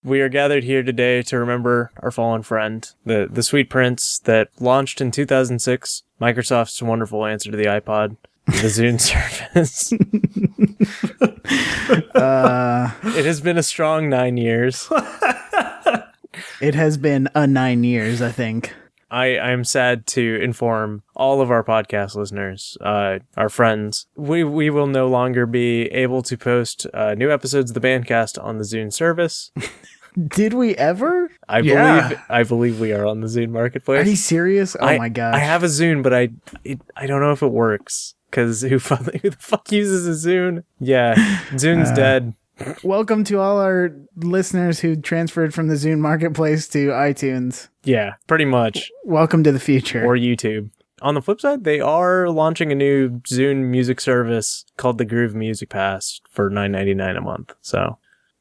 We are gathered here today to remember our fallen friend, the sweet prince that launched in 2006, Microsoft's wonderful answer to the iPod, the Zune service. It has been a strong 9 years. It has been 9 years, I think. I am sad to inform all of our podcast listeners, our friends, we will no longer be able to post new episodes of the Bancast on the Zune service. Did we ever? I believe we are on the Zune marketplace. Are you serious? Oh my gosh. I have a Zune, but I don't know if it works, because who the fuck uses a Zune? Yeah, Zune's dead. Welcome to all our listeners who transferred from the Zune marketplace to iTunes. Yeah, pretty much. Welcome to the future. Or YouTube. On the flip side, they are launching a new Zune music service called the Groove Music Pass for $9.99 a month. So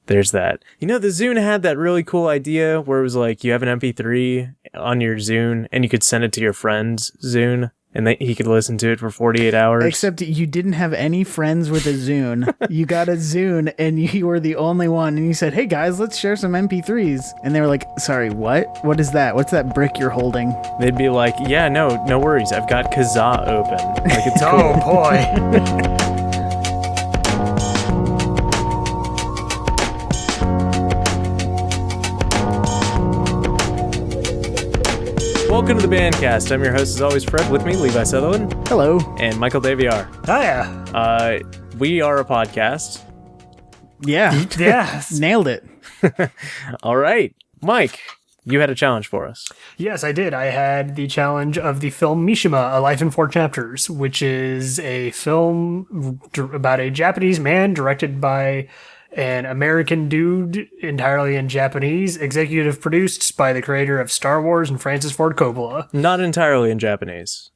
there's that. You know, the Zune had that really cool idea where it was like you have an MP3 on your Zune and you could send it to your friend's Zune and he could listen to it for 48 hours. Except you didn't have any friends with a Zune. You got a Zune and you were the only one. And you said, hey guys, let's share some MP3s. And they were like, sorry, what? What is that? What's that brick you're holding? They'd be like, yeah, no worries. I've got Kazaa open. Like, it's cool. Oh boy. Welcome to the Bancast. I'm your host, as always, Fred. With me, Levi Sutherland. Hello. And Michael Daviar. Hiya. We are a podcast. Yeah. Yes. Nailed it. All right. Mike, you had a challenge for us. Yes, I did. I had the challenge of the film Mishima, A Life in 4 Chapters, which is a film about a Japanese man directed by an American dude entirely in Japanese, executive produced by the creator of Star Wars and Francis Ford Coppola. Not entirely in Japanese.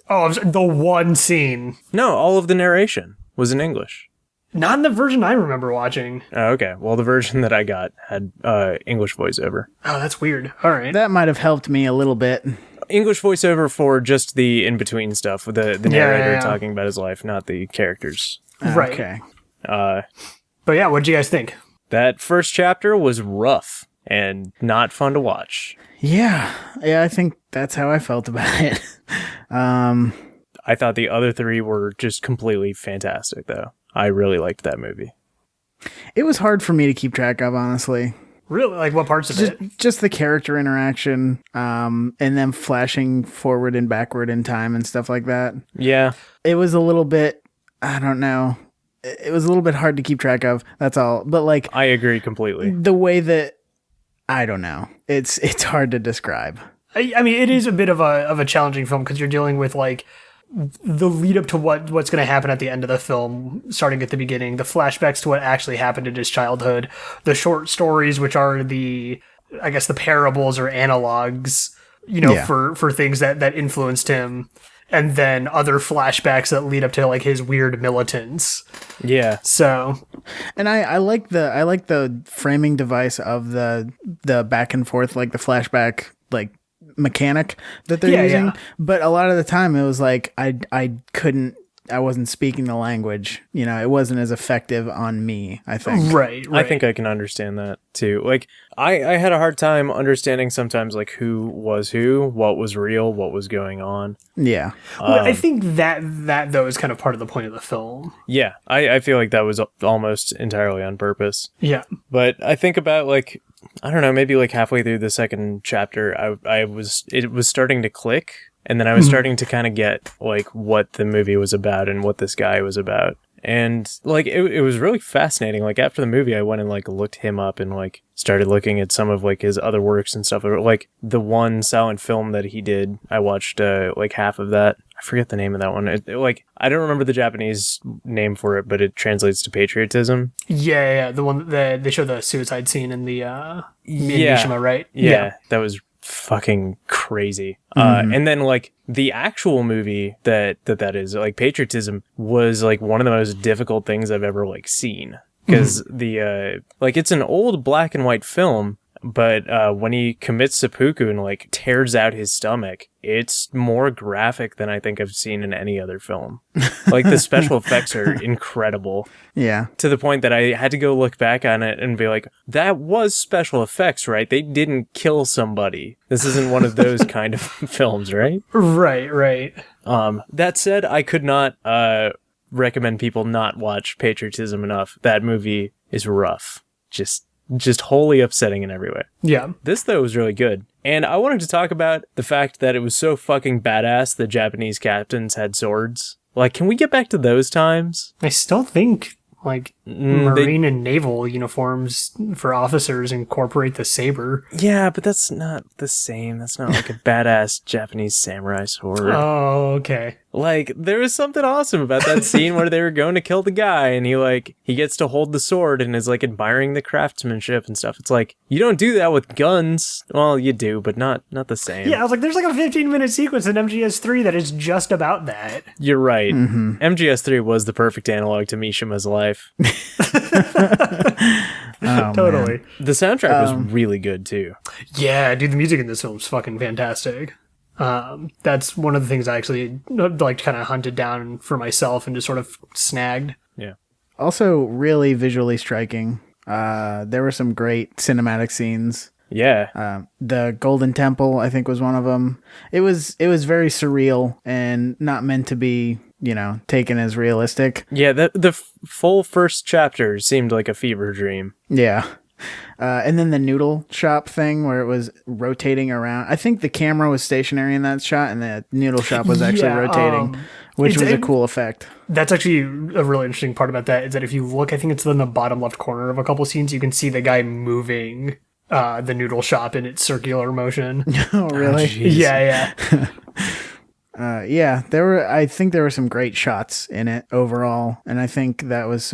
Oh, the one scene. No, all of the narration was in English. Not in the version I remember watching. Oh, okay. Well, the version that I got had English voiceover. Oh, that's weird. All right. That might have helped me a little bit. English voiceover for just the in-between stuff, with the narrator talking about his life, not the characters. Right. Okay. But yeah, what did you guys think? That first chapter was rough and not fun to watch. Yeah, I think that's how I felt about it. I thought the other three were just completely fantastic, though. I really liked that movie. It was hard for me to keep track of, honestly. Really? Like, what parts of it? Just the character interaction, and then flashing forward and backward in time and stuff like that. Yeah. It was a little bit, I don't know. It was a little bit hard to keep track of. That's all. But like, I agree completely. The way that, I don't know. It's hard to describe. I mean, it is a bit of a challenging film because you're dealing with like the lead up to what's going to happen at the end of the film, starting at the beginning, the flashbacks to what actually happened in his childhood, the short stories, which are the parables or analogs, for things that influenced him. And then other flashbacks that lead up to like his weird militants. Yeah. So, and I like the framing device of the back and forth, like the flashback like mechanic that they're using. Yeah. But a lot of the time it was like I wasn't speaking the language. It wasn't as effective on me, I think. Right. I think I can understand that too. Like I had a hard time understanding sometimes like who was who, what was real, what was going on. Yeah. Well, I think that though is kind of part of the point of the film. Yeah. I feel like that was almost entirely on purpose. Yeah. But I think about like, I don't know, maybe like halfway through the second chapter, it was starting to click. And then I was starting to kind of get like what the movie was about and what this guy was about. And like it was really fascinating. Like after the movie, I went and like looked him up and like started looking at some of like his other works and stuff. Like the one silent film that he did, I watched like half of that. I forget the name of that one. I don't remember the Japanese name for it, but it translates to patriotism. Yeah. The one that they show the suicide scene in the Mishima, right? Yeah. That was fucking crazy. And then like the actual movie that is like patriotism was like one of the most difficult things I've ever like seen, because the like it's an old black and white film But when he commits seppuku and like tears out his stomach, it's more graphic than I think I've seen in any other film. Like the special effects are incredible. Yeah. To the point that I had to go look back on it and be like, that was special effects, right? They didn't kill somebody. This isn't one of those kind of films, right? Right. That said, I could not recommend people not watch Patriotism enough. That movie is rough. Just wholly upsetting in every way. Yeah. This, though, was really good. And I wanted to talk about the fact that it was so fucking badass the Japanese captains had swords. Like, can we get back to those times? I still think, like, Marine and naval uniforms for officers incorporate the saber. Yeah, but that's not the same. That's not like a badass Japanese samurai sword. Oh, okay. Like, there was something awesome about that scene where they were going to kill the guy, and he gets to hold the sword and is, like, admiring the craftsmanship and stuff. It's like, you don't do that with guns. Well, you do, but not the same. Yeah, I was like, there's like a 15-minute sequence in MGS3 that is just about that. You're right. Mm-hmm. MGS3 was the perfect analog to Mishima's life. Totally. Man. The soundtrack was really good, too. Yeah, dude, the music in this film is fucking fantastic. That's one of the things I actually like kind of hunted down for myself and just sort of snagged. Yeah. Also, really visually striking. There were some great cinematic scenes. Yeah. The Golden Temple, I think, was one of them. It was very surreal and not meant to be, taken as realistic. Yeah, the full first chapter seemed like a fever dream. Yeah. And then the noodle shop thing where it was rotating around. I think the camera was stationary in that shot and the noodle shop was actually rotating, which was a cool effect. That's actually a really interesting part about that is that if you look, I think it's in the bottom left corner of a couple scenes, you can see the guy moving the noodle shop in its circular motion. Oh, really? Yeah. Yeah, I think there were some great shots in it overall. And I think that was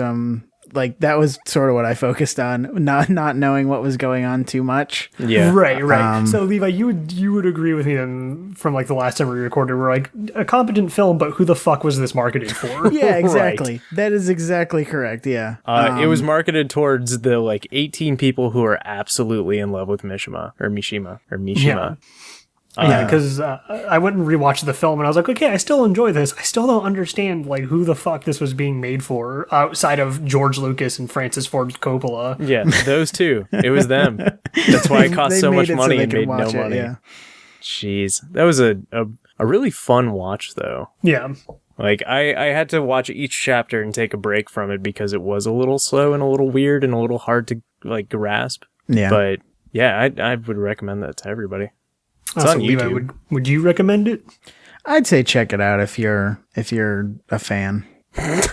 that was sort of what I focused on, not knowing what was going on too much. Yeah. Right. So Levi, you would agree with me then from like the last time we recorded, we're like a competent film, but who the fuck was this marketed for? Yeah, exactly. Right. That is exactly correct. Yeah. It was marketed towards the like 18 people who are absolutely in love with Mishima. Yeah. Yeah, because I went and rewatched the film and I was like, okay, I still enjoy this. I still don't understand like who the fuck this was being made for outside of George Lucas and Francis Ford Coppola. Yeah, those two. It was them. That's why it cost so much money and made no money. Yeah. Jeez, that was a really fun watch though. Yeah. Like I had to watch each chapter and take a break from it because it was a little slow and a little weird and a little hard to like grasp. Yeah. But yeah, I would recommend that to everybody. It's on YouTube. Levi, would you recommend it? I'd say check it out if you're a fan.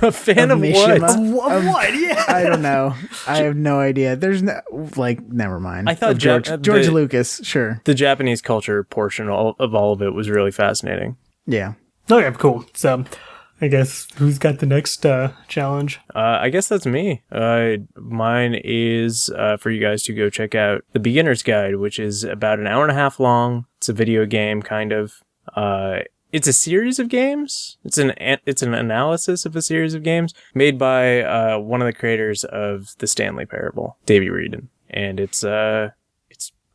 A fan of what? Of what? Yeah. I don't know. I have no idea. There's no never mind. I thought George Lucas, sure. The Japanese culture portion of all of it was really fascinating. Yeah. Okay, cool. So I guess who's got the next challenge? I guess that's me. Mine is for you guys to go check out The Beginner's Guide, which is about an hour and a half long. It's a video game, kind of. It's a series of games. It's an analysis of a series of games made by one of the creators of the Stanley Parable, Davey Wreden. And it's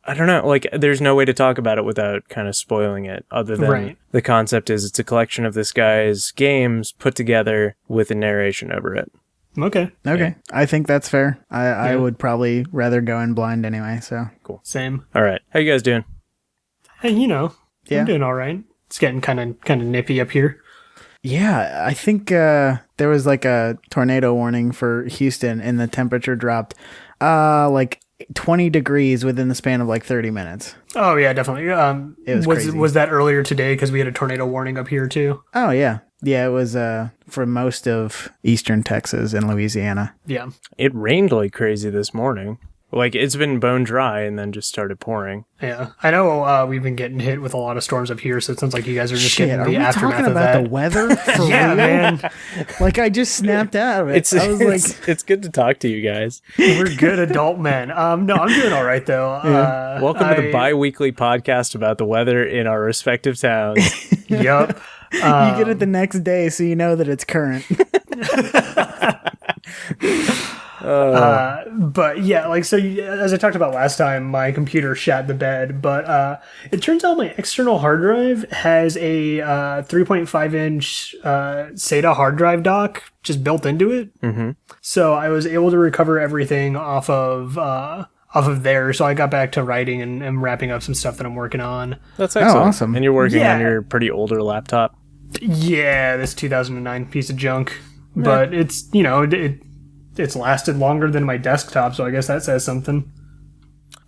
I don't know, like, there's no way to talk about it without kind of spoiling it, other than the concept is it's a collection of this guy's games put together with a narration over it. Okay. Yeah. I think that's fair. I would probably rather go in blind anyway, so. Cool. Same. All right. How you guys doing? Hey, I'm doing all right. It's getting kind of nippy up here. Yeah, I think there was like a tornado warning for Houston and the temperature dropped like 20 degrees within the span of like 30 minutes. Oh yeah, definitely. It was crazy. Was that earlier today because we had a tornado warning up here too? Oh yeah. Yeah, it was for most of eastern Texas and Louisiana. Yeah. It rained like crazy this morning. Like, it's been bone dry and then just started pouring. Yeah. I know we've been getting hit with a lot of storms up here, so it sounds like you guys are just getting the aftermath of that. Are we talking about the weather? For yeah, real? man. Like, I just snapped out of it. It's good to talk to you guys. We're good adult men. No, I'm doing all right, though. Yeah. Welcome to the bi-weekly podcast about the weather in our respective towns. Yep. You get it the next day, so you know that it's current. But yeah, like, so as I talked about last time, my computer shat the bed, but it turns out my external hard drive has a 3.5-inch SATA hard drive dock just built into it. Mm-hmm. So I was able to recover everything off of there. So I got back to writing and wrapping up some stuff that I'm working on. That's excellent. Oh, awesome. And you're working on your pretty older laptop. Yeah, this 2009 piece of junk. Yeah. But it's, it's lasted longer than my desktop, so I guess that says something.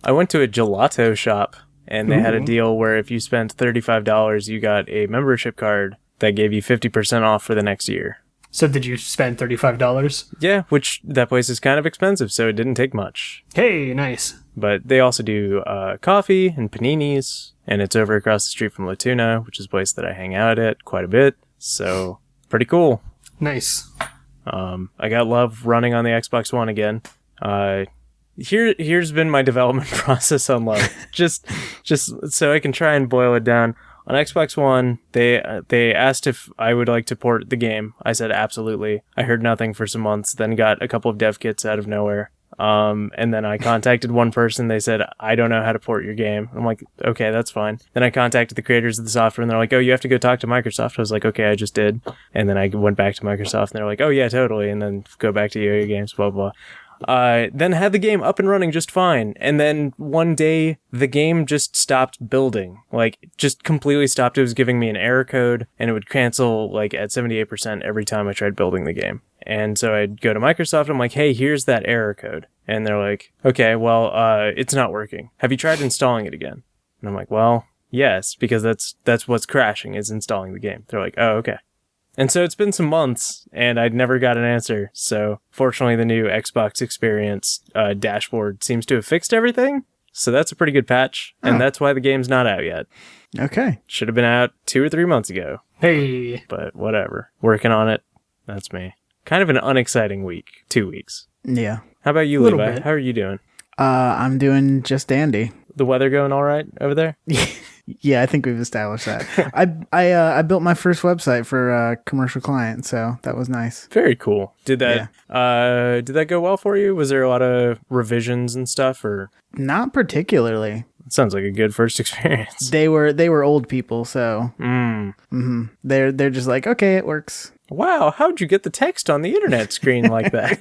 I went to a gelato shop, and they had a deal where if you spent $35, you got a membership card that gave you 50% off for the next year. So did you spend $35? Yeah, which that place is kind of expensive, so it didn't take much. Hey, nice. But they also do coffee and paninis, and it's over across the street from La Tuna, which is a place that I hang out at quite a bit, so pretty cool. Nice. I got love running on the Xbox One again. Here's been my development process on love. just so I can try and boil it down. On Xbox One, they asked if I would like to port the game. I said absolutely. I heard nothing for some months, then got a couple of dev kits out of nowhere. And then I contacted one person. They said, I don't know how to port your game. I'm like, okay, that's fine. Then I contacted the creators of the software, and they're like, oh, you have to go talk to Microsoft. I was like, okay, I just did. And then I went back to Microsoft, and they're like, oh, yeah, totally. And then go back to Yo-Yo Games, blah, blah. Then had the game up and running just fine. And then one day, the game just stopped building. Like, just completely stopped. It was giving me an error code, and it would cancel, like, at 78% every time I tried building the game. And so I'd go to Microsoft, I'm like, hey, here's that error code. And they're like, okay, well, it's not working. Have you tried installing it again? And I'm like, well, yes, because that's what's crashing, is installing the game. They're like, oh, okay. And so it's been some months, and I'd never got an answer. So fortunately, the new Xbox Experience dashboard seems to have fixed everything. So that's a pretty good patch, and that's why the game's not out yet. Okay. Should have been out 2 or 3 months ago. Hey. But whatever. Working on it. That's me. Kind of an unexciting week. 2 weeks. Yeah. How about you, Levi? How are you doing? I'm doing just dandy. The weather going all right over there? Yeah, I think we've established that. I built my first website for a commercial client, so that was nice. Very cool. Did that go well for you? Was there a lot of revisions and stuff, or not particularly? It sounds like a good first experience. They were old people, so they're just like, okay, it works. Wow, how'd you get the text on the internet screen like that?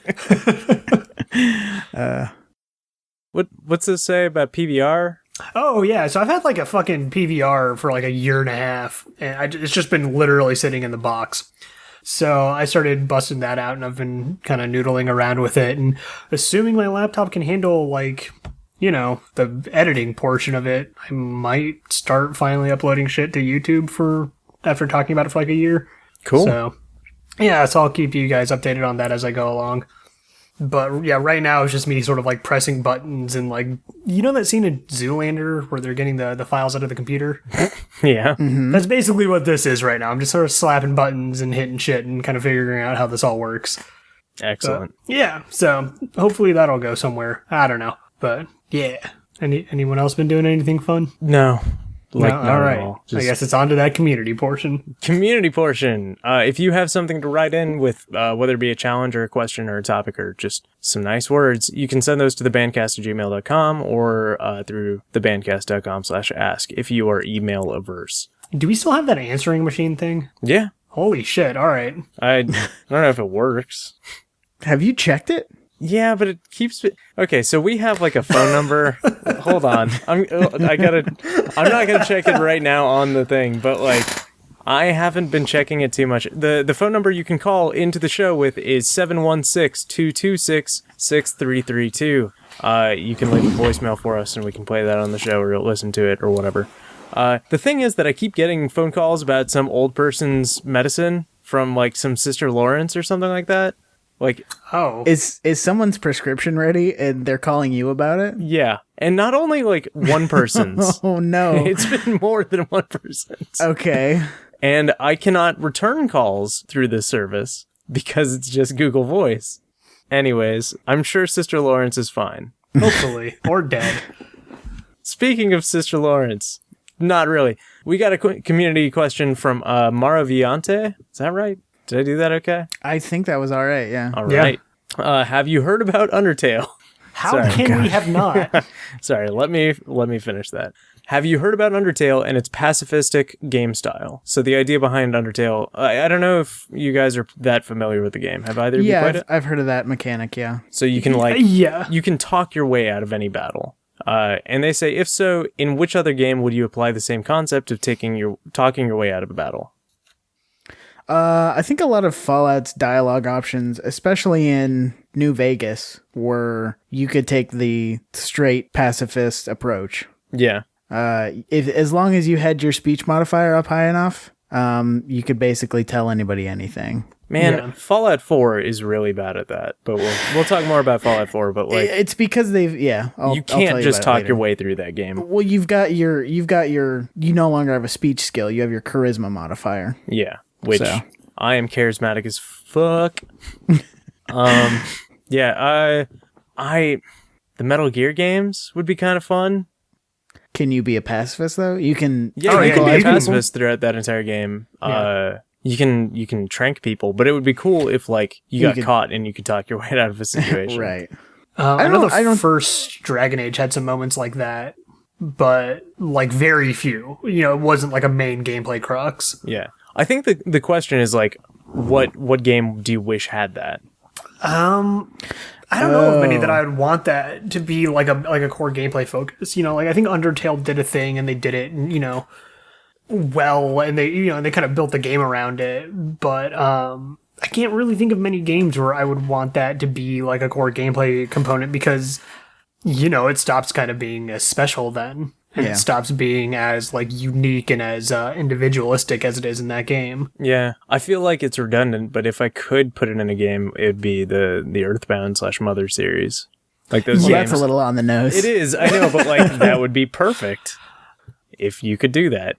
What's this say about PVR? Oh, yeah. So I've had like a fucking PVR for like a year and a half, and it's just been literally sitting in the box. So I started busting that out, and I've been kind of noodling around with it, and assuming my laptop can handle like, the editing portion of it, I might start finally uploading shit to YouTube after talking about it for like a year. Cool. So yeah, so I'll keep you guys updated on that as I go along. But yeah, right now it's just me sort of like pressing buttons and like, that scene in Zoolander where they're getting the files out of the computer? Yeah. Mm-hmm. That's basically what this is right now. I'm just sort of slapping buttons and hitting shit and kind of figuring out how this all works. Excellent. Yeah, so hopefully that'll go somewhere. I don't know. But yeah. Anyone else been doing anything fun? No. All right. I guess it's on to that community portion. If you have something to write in with, whether it be a challenge or a question or a topic or just some nice words, you can send those to thebancast@gmail.com or through thebancast.com/ask if you are email averse. Do we still have that answering machine thing? Yeah. Holy shit. All right. I don't know if it works. Have you checked it? Yeah, but it keeps... Okay, so we have like a phone number. Hold on. I'm not going to check it right now on the thing, but like I haven't been checking it too much. The phone number you can call into the show with is 716-226-6332. You can leave a voicemail for us and we can play that on the show or listen to it or whatever. The thing is that I keep getting phone calls about some old person's medicine from like some Sister Lawrence or something like that. Like, oh, is someone's prescription ready and they're calling you about it? Yeah. And not only like one person's. Oh no. It's been more than one person's. Okay. And I cannot return calls through this service because it's just Google Voice. Anyways, I'm sure Sister Lawrence is fine. Hopefully. Or dead. Speaking of Sister Lawrence, not really. We got a community question from Mara Viante. Is that right? Did I do that okay? I think that was all right, yeah. All right. Have you heard about Undertale? How can we have not? Sorry, let me finish that. Have you heard about Undertale and its pacifistic game style? So the idea behind Undertale, I don't know if you guys are that familiar with the game. Have either of you played it? I've heard of that mechanic, yeah. So you can you can talk your way out of any battle. And they say, if so, in which other game would you apply the same concept of talking your way out of a battle? I think a lot of Fallout's dialogue options, especially in New Vegas, where you could take the straight pacifist approach. Yeah. As long as you had your speech modifier up high enough, you could basically tell anybody anything. Man, Fallout 4 is really bad at that. But we'll talk more about Fallout 4. But it's because you can't just talk your way through that game. Well, you no longer have a speech skill. You have your charisma modifier. Yeah, which I am charismatic as fuck. The Metal Gear games would be kind of fun. Can you be a pacifist though? You can. Yeah, you can be a pacifist throughout that entire game. Yeah. You can trank people, but it would be cool if you got caught and you could talk your way out of a situation. Right. I know the first Dragon Age had some moments like that, but very few. It wasn't like a main gameplay crux. Yeah, I think the question is what game do you wish had that? I don't know of many that I would want that to be like a core gameplay focus. I think Undertale did a thing and they did it, well, and they kind of built the game around it. But I can't really think of many games where I would want that to be like a core gameplay component because, it stops kind of being as special then. And it stops being as unique and as individualistic as it is in that game. Yeah, I feel like it's redundant, but if I could put it in a game, it'd be the Earthbound / Mother series. Those games. That's a little on the nose. It is, I know, but that would be perfect if you could do that.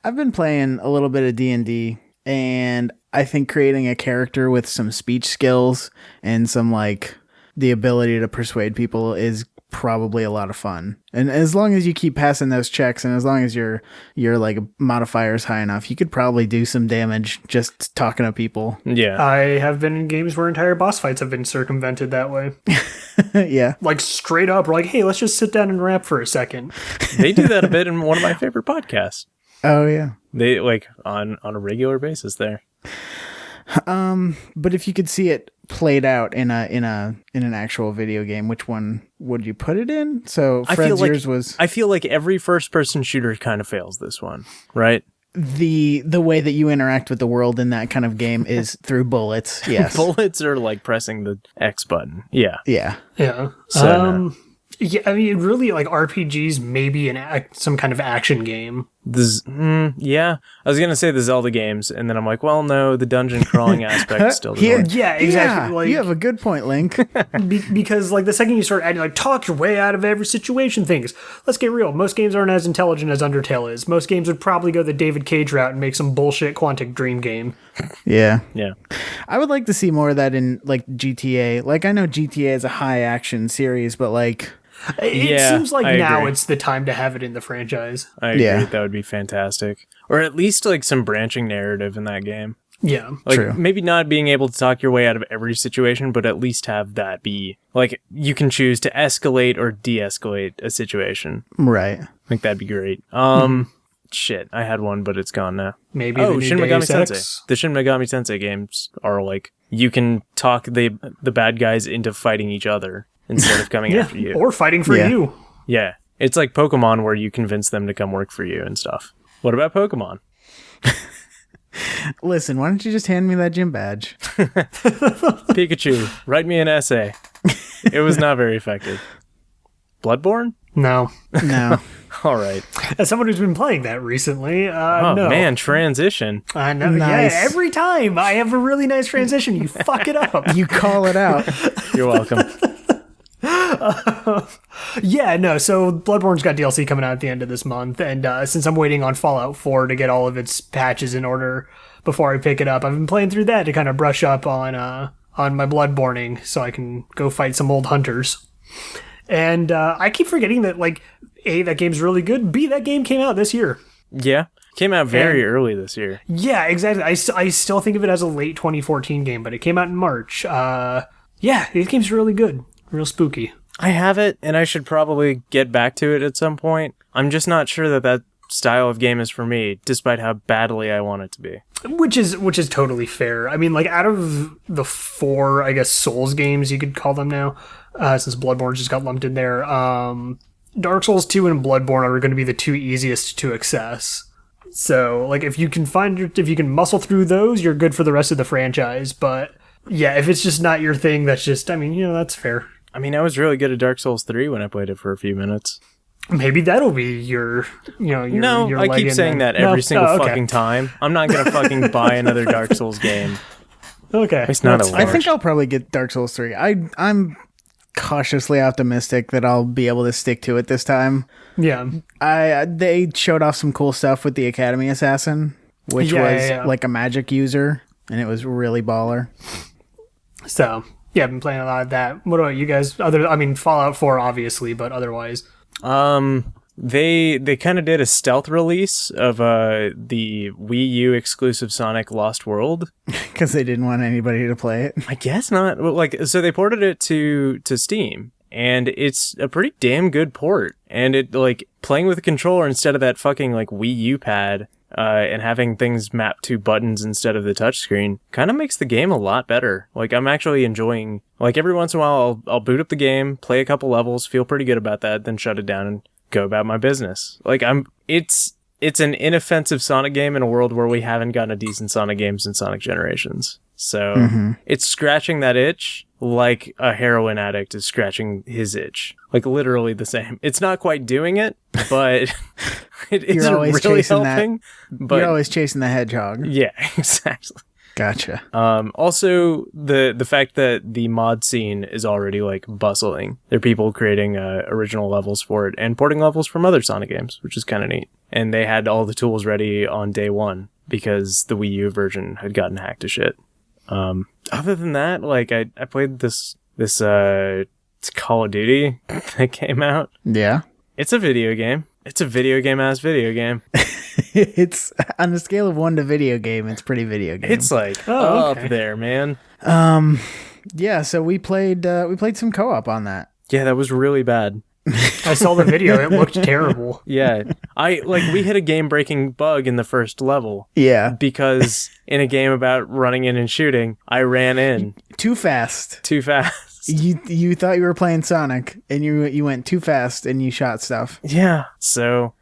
I've been playing a little bit of D&D, and I think creating a character with some speech skills and some the ability to persuade people is probably a lot of fun. And as long as you keep passing those checks and as long as your modifier is high enough, you could probably do some damage just talking to people. Yeah. I have been in games where entire boss fights have been circumvented that way. Yeah. Straight up, we're hey, let's just sit down and rap for a second. They do that a bit in one of my favorite podcasts. Oh yeah. They on a regular basis there. But if you could see it played out in an actual video game, which one would you put it in? So Fred's yours was. I feel like every first person shooter kind of fails this one, right? The way that you interact with the world in that kind of game is through bullets. Yes, bullets are pressing the X button. Yeah, yeah, yeah. So, yeah, I mean, really, RPGs maybe some kind of action game. Yeah, I was gonna say the Zelda games, and then I'm well, no, the dungeon crawling aspect still. Yeah, exactly. Yeah, you have a good point, Link. Because the second you start adding talk your way out of every situation things, let's get real. Most games aren't as intelligent as Undertale is. Most games would probably go the David Cage route and make some bullshit Quantic Dream game. Yeah. I would like to see more of that in GTA. I know GTA is a high action series, but it seems now it's the time to have it in the franchise. I agree. Yeah. That would be fantastic. Or at least some branching narrative in that game. Yeah. True. Maybe not being able to talk your way out of every situation, but at least have that be you can choose to escalate or de-escalate a situation. Right. I think that'd be great. Shit, I had one, but it's gone now. Maybe Shin Megami Tensei. The Shin Megami Tensei games are you can talk the bad guys into fighting each other instead of coming after you. Or fighting for you. Yeah. It's like Pokemon where you convince them to come work for you and stuff. What about Pokemon? Listen, why don't you just hand me that gym badge? Pikachu, write me an essay. It was not very effective. Bloodborne? No. All right. As someone who's been playing that recently, no. Man, transition. I know. Nice. Yeah, every time I have a really nice transition, you fuck it up. You call it out. You're welcome. So Bloodborne's got DLC coming out at the end of this month, and since I'm waiting on Fallout 4 to get all of its patches in order before I pick it up, I've been playing through that to kind of brush up on my Bloodborning so I can go fight some old hunters. And I keep forgetting that, A, that game's really good, B, that game came out this year. Yeah, came out very early this year. Yeah, exactly. I still think of it as a late 2014 game, but it came out in March. Yeah, this game's really good. Real spooky. I have it, and I should probably get back to it at some point. I'm just not sure that style of game is for me, despite how badly I want it to be. Which is totally fair. I mean, like, out of the 4, I guess, Souls games, you could call them now, since Bloodborne just got lumped in there, Dark Souls 2 and Bloodborne are going to be the 2 easiest to access. So, like, if you can muscle through those, you're good for the rest of the franchise. But, yeah, if it's just not your thing, that's just, I mean, that's fair. I mean, I was really good at Dark Souls 3 when I played it for a few minutes. Maybe that'll be your No, I keep saying that every single fucking time. I'm not going to fucking buy another Dark Souls game. Okay. It's not I think I'll probably get Dark Souls 3. I'm cautiously optimistic that I'll be able to stick to it this time. Yeah. They showed off some cool stuff with the Academy Assassin, which was like a magic user, and it was really baller. So, yeah, I've been playing a lot of that. What about you guys? Fallout 4, obviously, but otherwise. They kind of did a stealth release of the Wii U exclusive Sonic Lost World because they didn't want anybody to play it. I guess not. Well, so they ported it to Steam, and it's a pretty damn good port. And it playing with a controller instead of that fucking Wii U pad, and having things mapped to buttons instead of the touchscreen kind of makes the game a lot better. I'm actually enjoying. Every once in a while, I'll boot up the game, play a couple levels, feel pretty good about that, then shut it down and go about my business. It's an inoffensive Sonic game in a world where we haven't gotten a decent Sonic game since Sonic Generations. So it's scratching that itch like a heroin addict is scratching his itch. Literally the same. It's not quite doing it, but it isn't really helping. But you're always chasing the hedgehog. Yeah, exactly. Gotcha. Also, the fact that the mod scene is already bustling. There are people creating original levels for it and porting levels from other Sonic games, which is kind of neat. And they had all the tools ready on day one because the Wii U version had gotten hacked to shit. Other than that, I played this it's Call of Duty that came out. Yeah. It's a video game. It's a video game-ass video game. It's on the scale of 1 to video game, it's pretty video game. It's up there, man. Yeah, so we played some co-op on that. Yeah, that was really bad. I saw the video. It looked terrible. Yeah. We hit a game-breaking bug in the first level. Yeah. Because in a game about running in and shooting, I ran in. Too fast. You thought you were playing Sonic, and you went too fast, and you shot stuff. Yeah. So,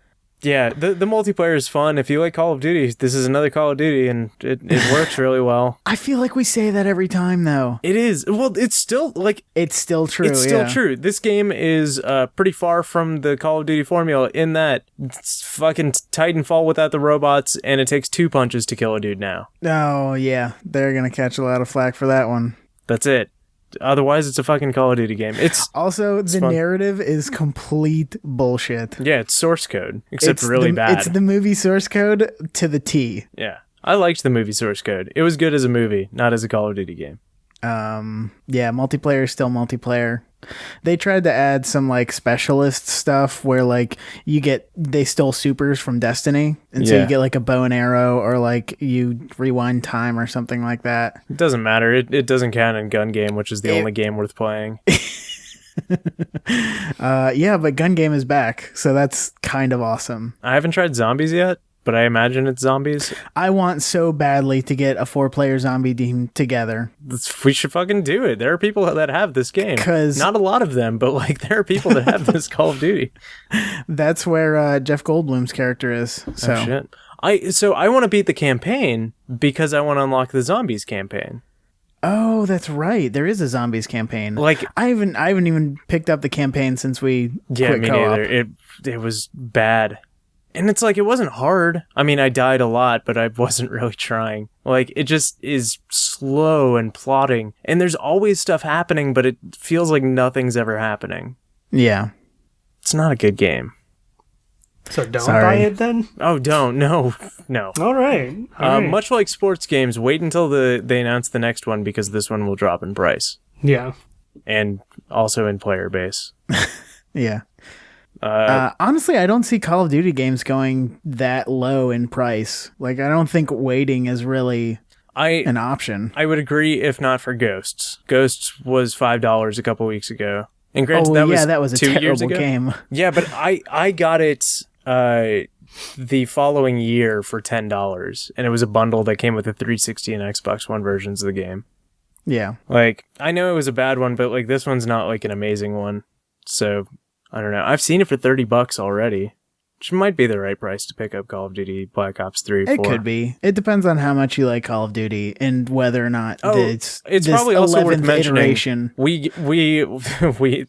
yeah, the multiplayer is fun. If you like Call of Duty, this is another Call of Duty, and it works really well. I feel like we say that every time, though. It is. Well, it's still it's still true. It's still true. This game is pretty far from the Call of Duty formula in that it's fucking Titanfall without the robots, and it takes 2 punches to kill a dude now. Oh, yeah. They're going to catch a lot of flack for that one. That's it. Otherwise, it's a fucking Call of Duty game. It's the fun. Narrative is complete bullshit. Yeah, it's source code, except really bad. It's the movie source code to the T. Yeah, I liked the movie source code. It was good as a movie, not as a Call of Duty game. Yeah, multiplayer is still multiplayer. They tried to add some specialist stuff where they stole supers from Destiny, and so you get a bow and arrow, or you rewind time or something like that. It doesn't matter. It doesn't count in Gun Game, which is the only game worth playing. Yeah, but Gun Game is back, so that's kind of awesome. I haven't tried zombies yet, but I imagine it's zombies. I want so badly to get a 4-player zombie team together. We should fucking do it. There are people that have this game. Not a lot of them, but there are people that have this Call of Duty. That's where Jeff Goldblum's character is. So. Oh, shit. I want to beat the campaign because I want to unlock the zombies campaign. Oh, that's right. There is a zombies campaign. I haven't even picked up the campaign since we quit me co-op. neither. It was bad. And it's it wasn't hard. I mean, I died a lot, but I wasn't really trying. It just is slow and plotting. And there's always stuff happening, but it feels like nothing's ever happening. Yeah. It's not a good game. So don't buy it then? Oh, don't. No. All right. Much like sports games, wait until they announce the next one because this one will drop in price. Yeah. And also in player base. Yeah. Honestly, I don't see Call of Duty games going that low in price. I don't think waiting is really an option. I would agree if not for Ghosts. Ghosts was $5 a couple weeks ago. And granted, that was a 2 years terrible ago. game. Yeah, but I got it the following year for $10, and it was a bundle that came with the 360 and Xbox One versions of the game. Yeah. Like, I know it was a bad one, but like this one's not like an amazing one. So, I don't know. I've seen it for $30 already, which might be the right price to pick up Call of Duty Black Ops 3 It for. could be. It depends on how much you like Call of Duty and whether or not it's probably also worth mentioning. Iteration. We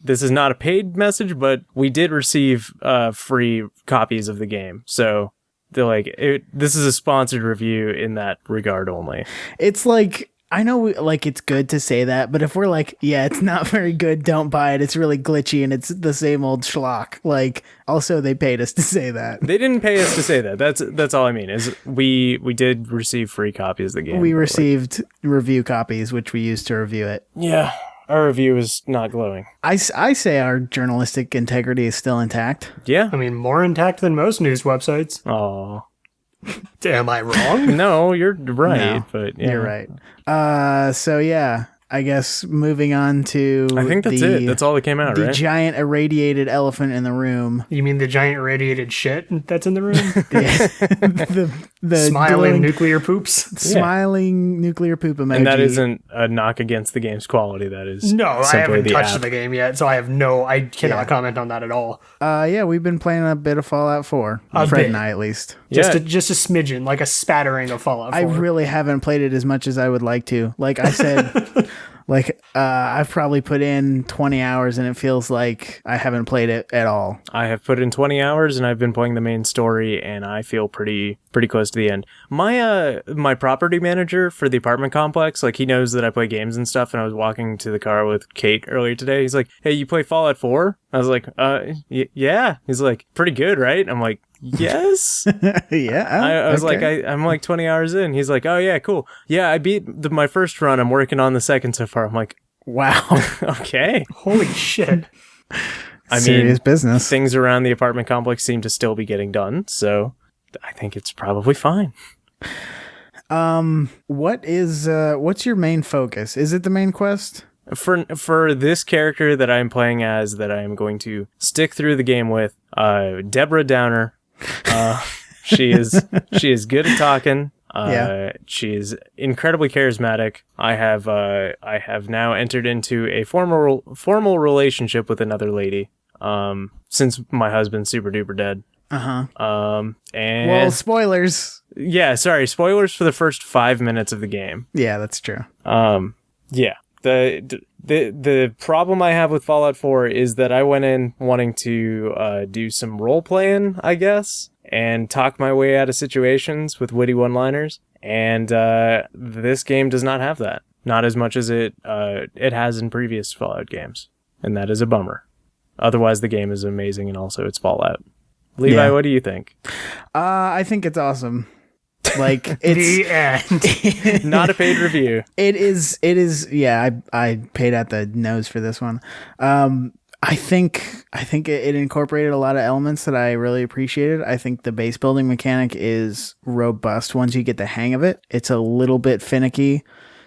this is not a paid message, but we did receive free copies of the game. So this is a sponsored review in that regard only. It's like, I know it's good to say that, but if we're like, yeah, it's not very good, don't buy it. It's really glitchy and it's the same old schlock. Like, also they paid us to say that. They didn't pay us to say that. That's all I mean is we did receive free copies of the game. We received review copies, which we used to review it. Yeah, our review is not glowing. I say our journalistic integrity is still intact. Yeah. I mean, more intact than most news websites. Oh. Am I wrong? No, you're right. No, but yeah. You're right. So yeah, I guess moving on to I think that's it. That's all that came out, the right? giant irradiated elephant in the room. You mean the giant irradiated shit that's in the room? the Smiling glowing, nuclear poops? smiling nuclear poop emoji. And that isn't a knock against the game's quality. That is No, I simply haven't the touched app. the game yet, so I cannot comment on that at all. Yeah, we've been playing a bit of Fallout 4. Fred bit. and I, at least. Just Yeah. just a smidgen, like a spattering of Fallout 4. I really haven't played it as much as I would like to. Like I said, I've probably put in 20 hours and it feels like I haven't played it at all. I have put in 20 hours and I've been playing the main story and I feel pretty close to the end. My property manager for the apartment complex, like he knows that I play games and stuff, and I was walking to the car with Kate earlier today. He's like, "Hey, you play Fallout 4?" I was like, yeah. He's like, "Pretty good, right?" I'm like, "Yes." Yeah. I was okay. like, I'm like 20 hours in. He's like, "Oh yeah, cool. Yeah, I beat my first run. I'm working on the second so far." I'm like, wow. okay. Holy shit. I Serious mean, business. things around the apartment complex seem to still be getting done, so I think it's probably fine. What's your main focus? Is it the main quest? For this character that I'm playing as, that I am going to stick through the game with, Deborah Downer. She is good at talking. Yeah. She is incredibly charismatic. I have now entered into a formal relationship with another lady. Since my husband's super duper dead. Uh-huh. And Well, spoilers. yeah, sorry, spoilers for the first 5 minutes of the game. Yeah, that's true. Yeah. The problem I have with Fallout 4 is that I went in wanting to do some role playing, I guess, and talk my way out of situations with witty one-liners, and this game does not have that. Not as much as it has in previous Fallout games, and that is a bummer. Otherwise, the game is amazing, and also it's Fallout. Levi, Yeah. what do you think? I think it's awesome. Like, it's The end. Not a paid review. It is. Yeah, I paid out the nose for this one. I think it incorporated a lot of elements that I really appreciated. I think the base building mechanic is robust once you get the hang of it. It's a little bit finicky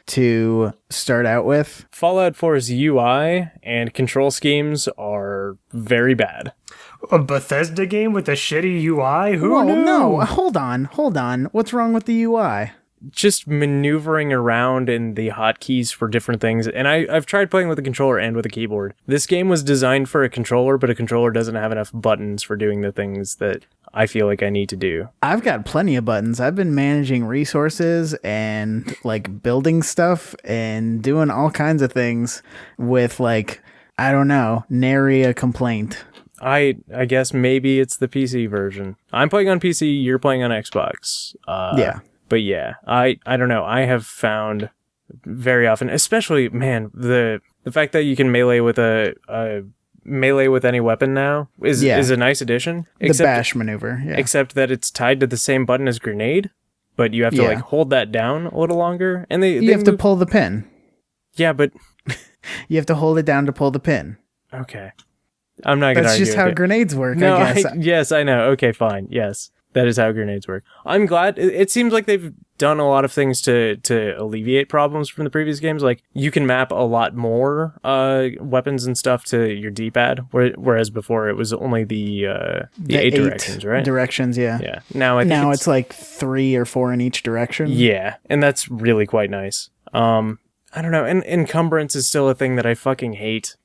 to start out with. Fallout 4's UI and control schemes are very bad. A Bethesda game with a shitty UI? Who Whoa, knew? no, hold on. What's wrong with the UI? Just maneuvering around in the hotkeys for different things. And I've tried playing with a controller and with a keyboard. This game was designed for a controller, but a controller doesn't have enough buttons for doing the things that I feel like I need to do. I've got plenty of buttons. I've been managing resources and like building stuff and doing all kinds of things with like, I don't know, nary a complaint. I guess maybe it's the PC version. I'm playing on PC, you're playing on Xbox. Yeah. But yeah, I don't know. I have found very often, especially, man, the fact that you can melee with melee with any weapon now is a nice addition. The bash maneuver, yeah. Except that it's tied to the same button as grenade, but you have to like hold that down a little longer, and you have to pull the pin. Yeah, but you have to hold it down to pull the pin. Okay, I'm not gonna. That's argue just with how it. grenades work. No, I guess. yes, I know. Okay, fine. Yes, That is how grenades work. I'm glad. It seems like they've done a lot of things to alleviate problems from the previous games. Like, you can map a lot more weapons and stuff to your D-pad, whereas before it was only the 8 directions, right? Directions, yeah. Yeah. Now it's like 3 or 4 in each direction. Yeah, and that's really quite nice. I don't know. And encumbrance is still a thing that I fucking hate.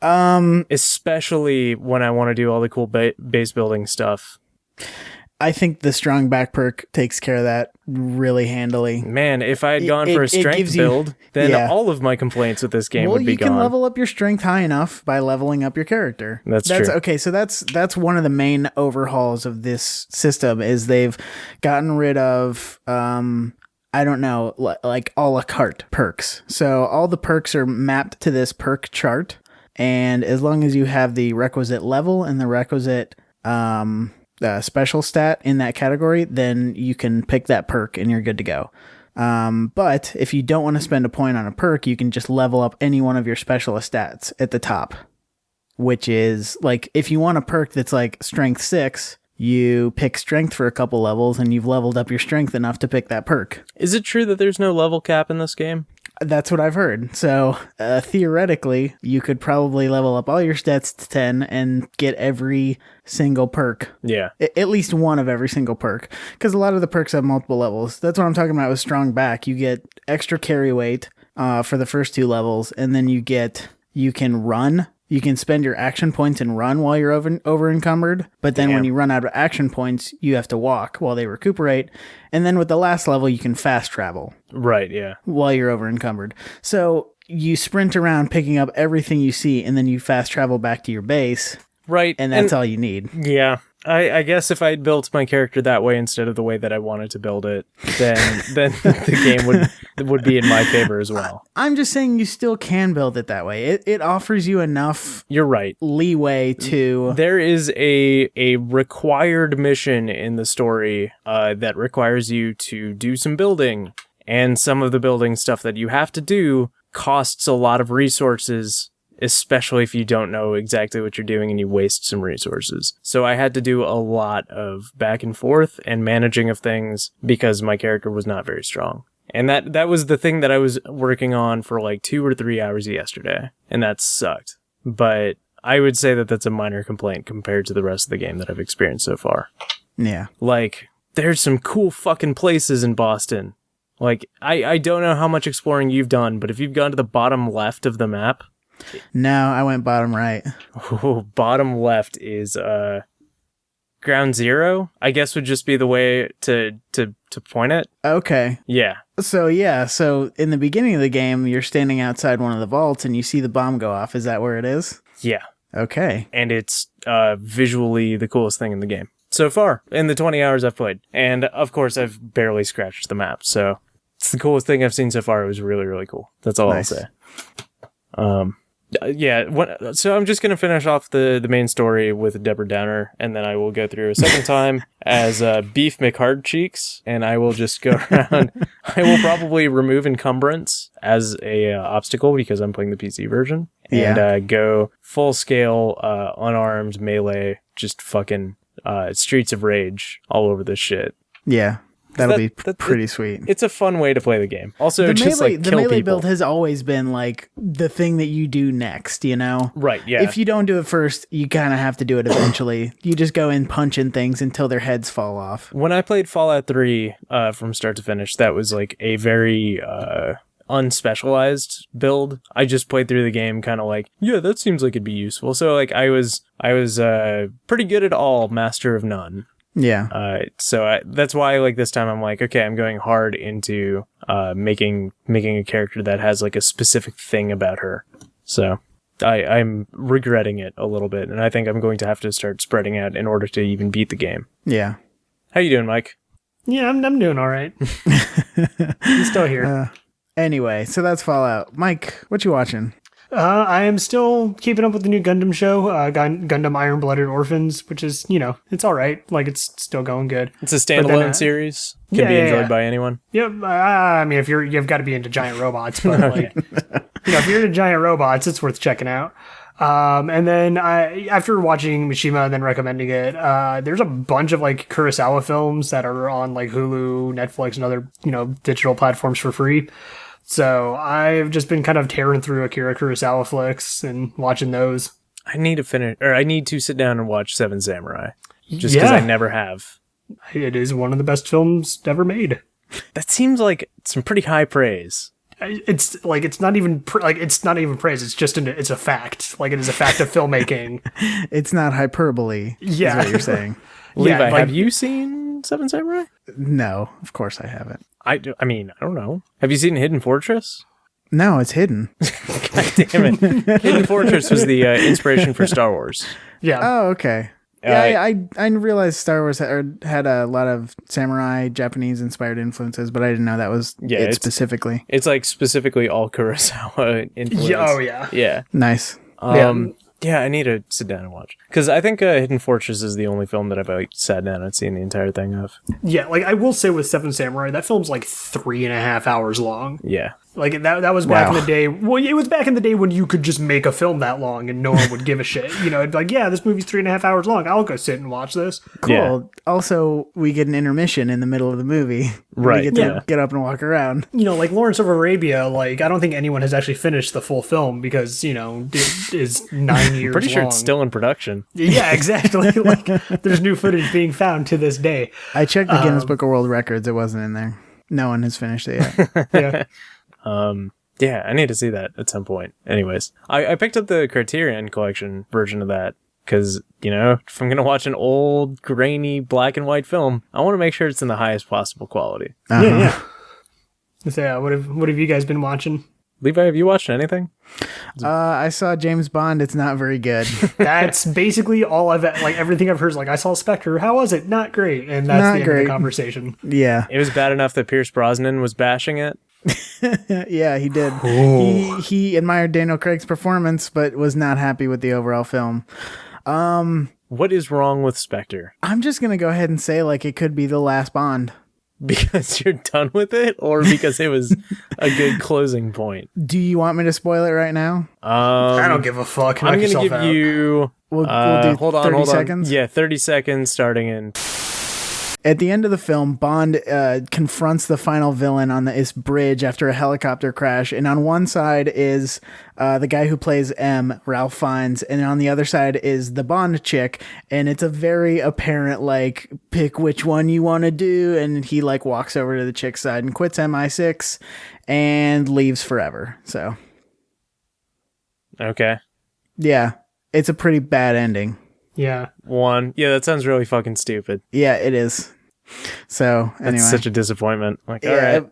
Especially when I want to do all the cool base building stuff. I think the strong back perk takes care of that really handily. Man, if I had gone for a strength build, then all of my complaints with this game would be gone. Well, you can level up your strength high enough by leveling up your character. That's true. Okay, so that's one of the main overhauls of this system is they've gotten rid of I don't know, like a la carte perks. So all the perks are mapped to this perk chart, and as long as you have the requisite level and the requisite special stat in that category, then you can pick that perk and you're good to go. But if you don't want to spend a point on a perk, you can just level up any one of your specialist stats at the top, which is like, if you want a perk that's like strength 6, you pick strength for a couple levels and you've leveled up your strength enough to pick that perk. Is it true that there's no level cap in this game? That's what I've heard. So theoretically, you could probably level up all your stats to 10 and get every single perk. Yeah. At least one of every single perk. Because a lot of the perks have multiple levels. That's what I'm talking about with strong back. You get extra carry weight for the first 2 levels, and then you can run. You can spend your action points and run while you're over encumbered, but then when you run out of action points, you have to walk while they recuperate. And then with the last level, you can fast travel. Right, yeah. While you're over encumbered. So you sprint around picking up everything you see, and then you fast travel back to your base. Right. And that's all you need. Yeah. I guess if I'd built my character that way instead of the way that I wanted to build it, then the game would be in my favor as well. I'm just saying you still can build it that way. It offers you enough. You're right. Leeway to. There is a required mission in the story that requires you to do some building, and some of the building stuff that you have to do costs a lot of resources, especially if you don't know exactly what you're doing and you waste some resources. So I had to do a lot of back and forth and managing of things because my character was not very strong. And that was the thing that I was working on for like 2 or 3 hours yesterday, and that sucked. But I would say that that's a minor complaint compared to the rest of the game that I've experienced so far. Yeah. Like, there's some cool fucking places in Boston. Like, I don't know how much exploring you've done, but if you've gone to the bottom left of the map... No, I went bottom right. Oh, bottom left is ground zero, I guess would just be the way to point it. Okay. Yeah. So in the beginning of the game, you're standing outside one of the vaults and you see the bomb go off. Is that where it is? Yeah. Okay. And it's visually the coolest thing in the game so far in the 20 hours I've played. And of course, I've barely scratched the map. So it's the coolest thing I've seen so far. It was really, really cool. That's all nice. I'll say. Yeah, so I'm just going to finish off the main story with Deborah Downer, and then I will go through a second time as Beef McHardcheeks, and I will just go around. I will probably remove encumbrance as a obstacle because I'm playing the PC version, and go full scale, unarmed, melee, just fucking Streets of Rage all over this shit. Yeah. That'll be pretty sweet. It's a fun way to play the game. Also, the just melee, like the kill melee people. build has always been like the thing that you do next, you know? Right, yeah. If you don't do it first, you kind of have to do it eventually. You just go in punching things until their heads fall off. When I played Fallout 3 from start to finish, that was like a very unspecialized build. I just played through the game kind of like, yeah, that seems like it'd be useful. So like I was pretty good at all, master of none. Yeah. So that's why like this time I'm like, okay, I'm going hard into making a character that has like a specific thing about her. So I'm regretting it a little bit, and I think I'm going to have to start spreading out in order to even beat the game. Yeah. How you doing, Mike? Yeah, I'm doing all right. I'm still here. Anyway, so that's Fallout. Mike, what you watching? I am still keeping up with the new Gundam show, Gundam Iron-Blooded Orphans, which is, it's all right. Like, it's still going good. It's a standalone series. Can be enjoyed by anyone. Yep. I mean, you've got to be into giant robots, but like, if you're into giant robots, it's worth checking out. And then after watching Mishima and then recommending it, there's a bunch of like Kurosawa films that are on like Hulu, Netflix, and other, digital platforms for free. So I've just been kind of tearing through Akira Kurosawa flicks and watching those. I need to sit down and watch Seven Samurai. Just because I never have. It is one of the best films ever made. That seems like some pretty high praise. It's like it's not even praise. It's just it's a fact. Like, it is a fact of filmmaking. It's not hyperbole. Yeah, is what you're saying. Levi, have you seen Seven Samurai? No, of course I haven't. I mean, I don't know. Have you seen Hidden Fortress? No, it's hidden. God damn it! Hidden Fortress was the inspiration for Star Wars. Yeah. Oh, okay. Yeah, I realized Star Wars had a lot of samurai, Japanese-inspired influences, but I didn't know that was it specifically. It's like specifically all Kurosawa influence. Yeah, oh, yeah. Yeah. Nice. Yeah, I need to sit down and watch. Because I think Hidden Fortress is the only film that I've sat down and seen the entire thing of. Yeah, like, I will say with Seven Samurai, that film's like 3.5 hours long. Yeah. Like, that was back in the day. Well, it was back in the day when you could just make a film that long and no one would give a shit. It'd be like, yeah, this movie's 3.5 hours long. I'll go sit and watch this. Cool. Yeah. Also, we get an intermission in the middle of the movie. Right. We get to get up and walk around. Like Lawrence of Arabia, like, I don't think anyone has actually finished the full film because, it is 9 years Pretty sure long. it's still in production. Yeah, exactly. Like, there's new footage being found to this day. I checked the Guinness Book of World Records. It wasn't in there. No one has finished it yet. Yeah. Yeah, I need to see that at some point. Anyways, I picked up the Criterion Collection version of that because, if I'm going to watch an old, grainy, black and white film, I want to make sure it's in the highest possible quality. Yeah. So, what have you guys been watching? Levi, have you watched anything? I saw James Bond. It's not very good. That's basically all everything I've heard is like, I saw Spectre. How was it? Not great. And that's the end of the conversation. Yeah. It was bad enough that Pierce Brosnan was bashing it. Yeah, he did. He admired Daniel Craig's performance, but was not happy with the overall film. What is wrong with Spectre? I'm just going to go ahead and say, it could be the last Bond. Because you're done with it, or because it was a good closing point? Do you want me to spoil it right now? I don't give a fuck. I'm going to give you... We'll do hold 30 seconds? Yeah, 30 seconds starting in... At the end of the film, Bond confronts the final villain on this bridge after a helicopter crash. And on one side is the guy who plays M, Ralph Fiennes. And on the other side is the Bond chick. And it's a very apparent, pick which one you want to do. And he, walks over to the chick's side and quits MI6 and leaves forever. So. Okay. Yeah. It's a pretty bad ending. Yeah. Yeah, that sounds really fucking stupid. Yeah, it is. So, anyway. That's such a disappointment. All right.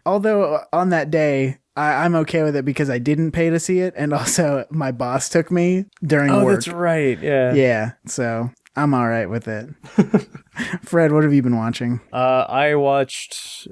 Although, on that day, I'm okay with it because I didn't pay to see it, and also my boss took me during work. Oh, that's right, yeah. Yeah, so I'm all right with it. Fred, what have you been watching? I watched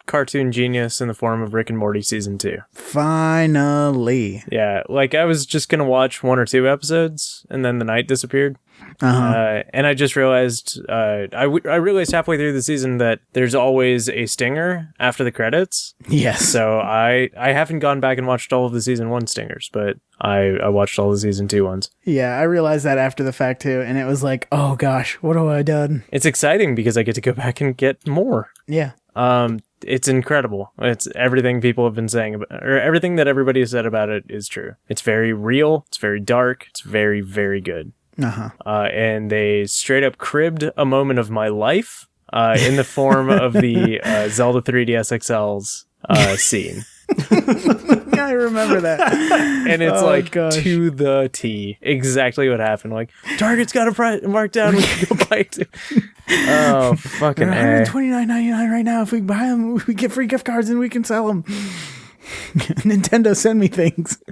Cartoon Genius in the form of Rick and Morty Season 2. Finally. Yeah, I was just going to watch 1 or 2 episodes, and then the night disappeared. And I just realized, I realized halfway through the season that there's always a stinger after the credits. Yes. So I haven't gone back and watched all of the Season 1 stingers, but I watched all the Season 2 ones. Yeah, I realized that after the fact too, and it was like, oh gosh, what have I done? It's exciting because I get to go back and get more. Yeah. It's incredible. It's everything people have been saying about, or everything that everybody has said about it is true. It's very real. It's very dark. It's very, very good. And they straight up cribbed a moment of my life in the form of the Zelda 3DS XL's scene. I remember that. And it's to the T. Exactly what happened. Target's got a mark down. We can go buy it. Oh, fucking they're $129.99 right now. If we buy them, we get free gift cards and we can sell them. Nintendo, send me things.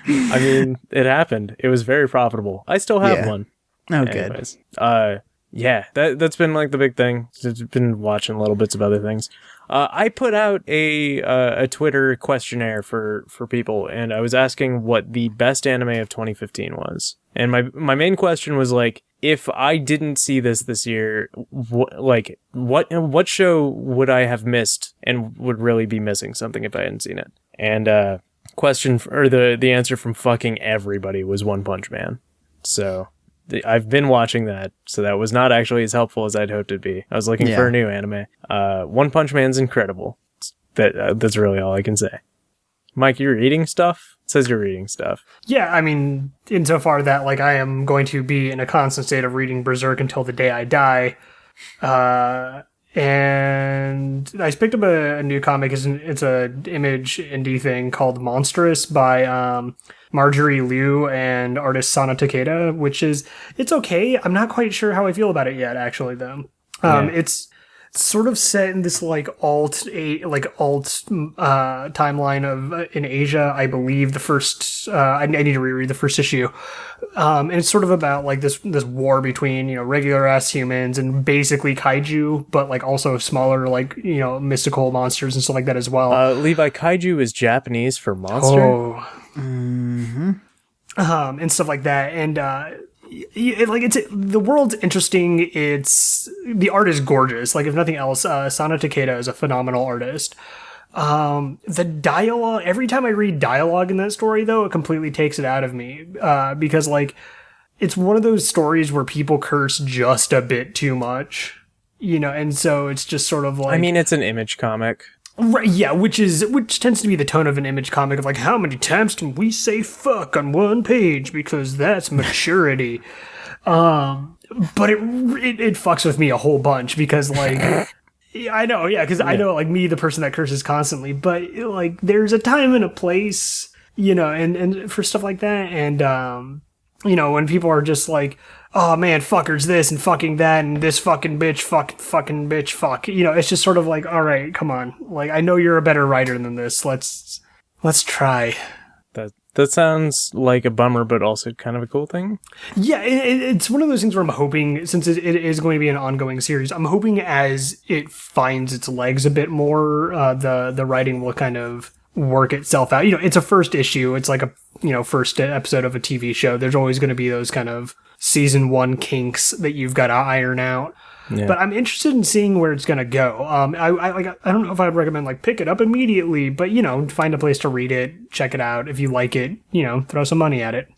I mean, it happened. It was very profitable. I still have one. Oh, anyways, good. Yeah, that's been the big thing. I've been watching little bits of other things. I put out a Twitter questionnaire for people, and I was asking what the best anime of 2015 was. And my main question was if I didn't see this year, what show would I have missed and would really be missing something if I hadn't seen it? And the answer from fucking everybody was One Punch Man. So I've been watching that, so that was not actually as helpful as I'd hoped it'd be. I was looking for a new anime. One Punch Man's incredible. That's really all I can say. Mike, you're reading stuff? It says you're reading stuff. Yeah, I mean, insofar that like I am going to be in a constant state of reading Berserk until the day I die. And I picked up a new comic. It's a Image indie thing called Monstrous by Marjorie Liu and artist Sana Takeda, it's okay. I'm not quite sure how I feel about it yet, actually, though. It's sort of set in this alt timeline of in Asia. I believe the first I need to reread the first issue, and it's sort of about like this war between regular ass humans and basically kaiju, but like also smaller mystical monsters and stuff like that as well. Levi, kaiju is Japanese for monster. Oh. Mm-hmm. And stuff like that, and the world's interesting. The art is gorgeous. Like if nothing else, Sana Takeda is a phenomenal artist. The dialogue, every time I read dialogue in that story, though, it completely takes it out of me. Because like it's one of those stories where people curse just a bit too much, and so it's just sort of like. I mean, it's an Image comic. Right, yeah, which tends to be the tone of an Image comic of like, how many times can we say fuck on one page, because that's maturity. But it fucks with me a whole bunch because like I know, yeah, because I know like me, the person that curses constantly, but like there's a time and a place, and for stuff like that, and when people are just like, oh man, fuckers this and fucking that and this fucking bitch, fucking bitch, fuck. It's just sort of like, all right, come on. Like, I know you're a better writer than this. Let's try. That sounds like a bummer, but also kind of a cool thing. Yeah, it's one of those things where I'm hoping, since it is going to be an ongoing series, I'm hoping as it finds its legs a bit more, the writing will kind of work itself out. It's a first issue. It's like a, first episode of a TV show. There's always going to be those kind of season 1 kinks that you've got to iron out. Yeah. But I'm interested in seeing where it's going to go. I don't know if I'd recommend like pick it up immediately, but find a place to read it, check it out. If you like it, throw some money at it.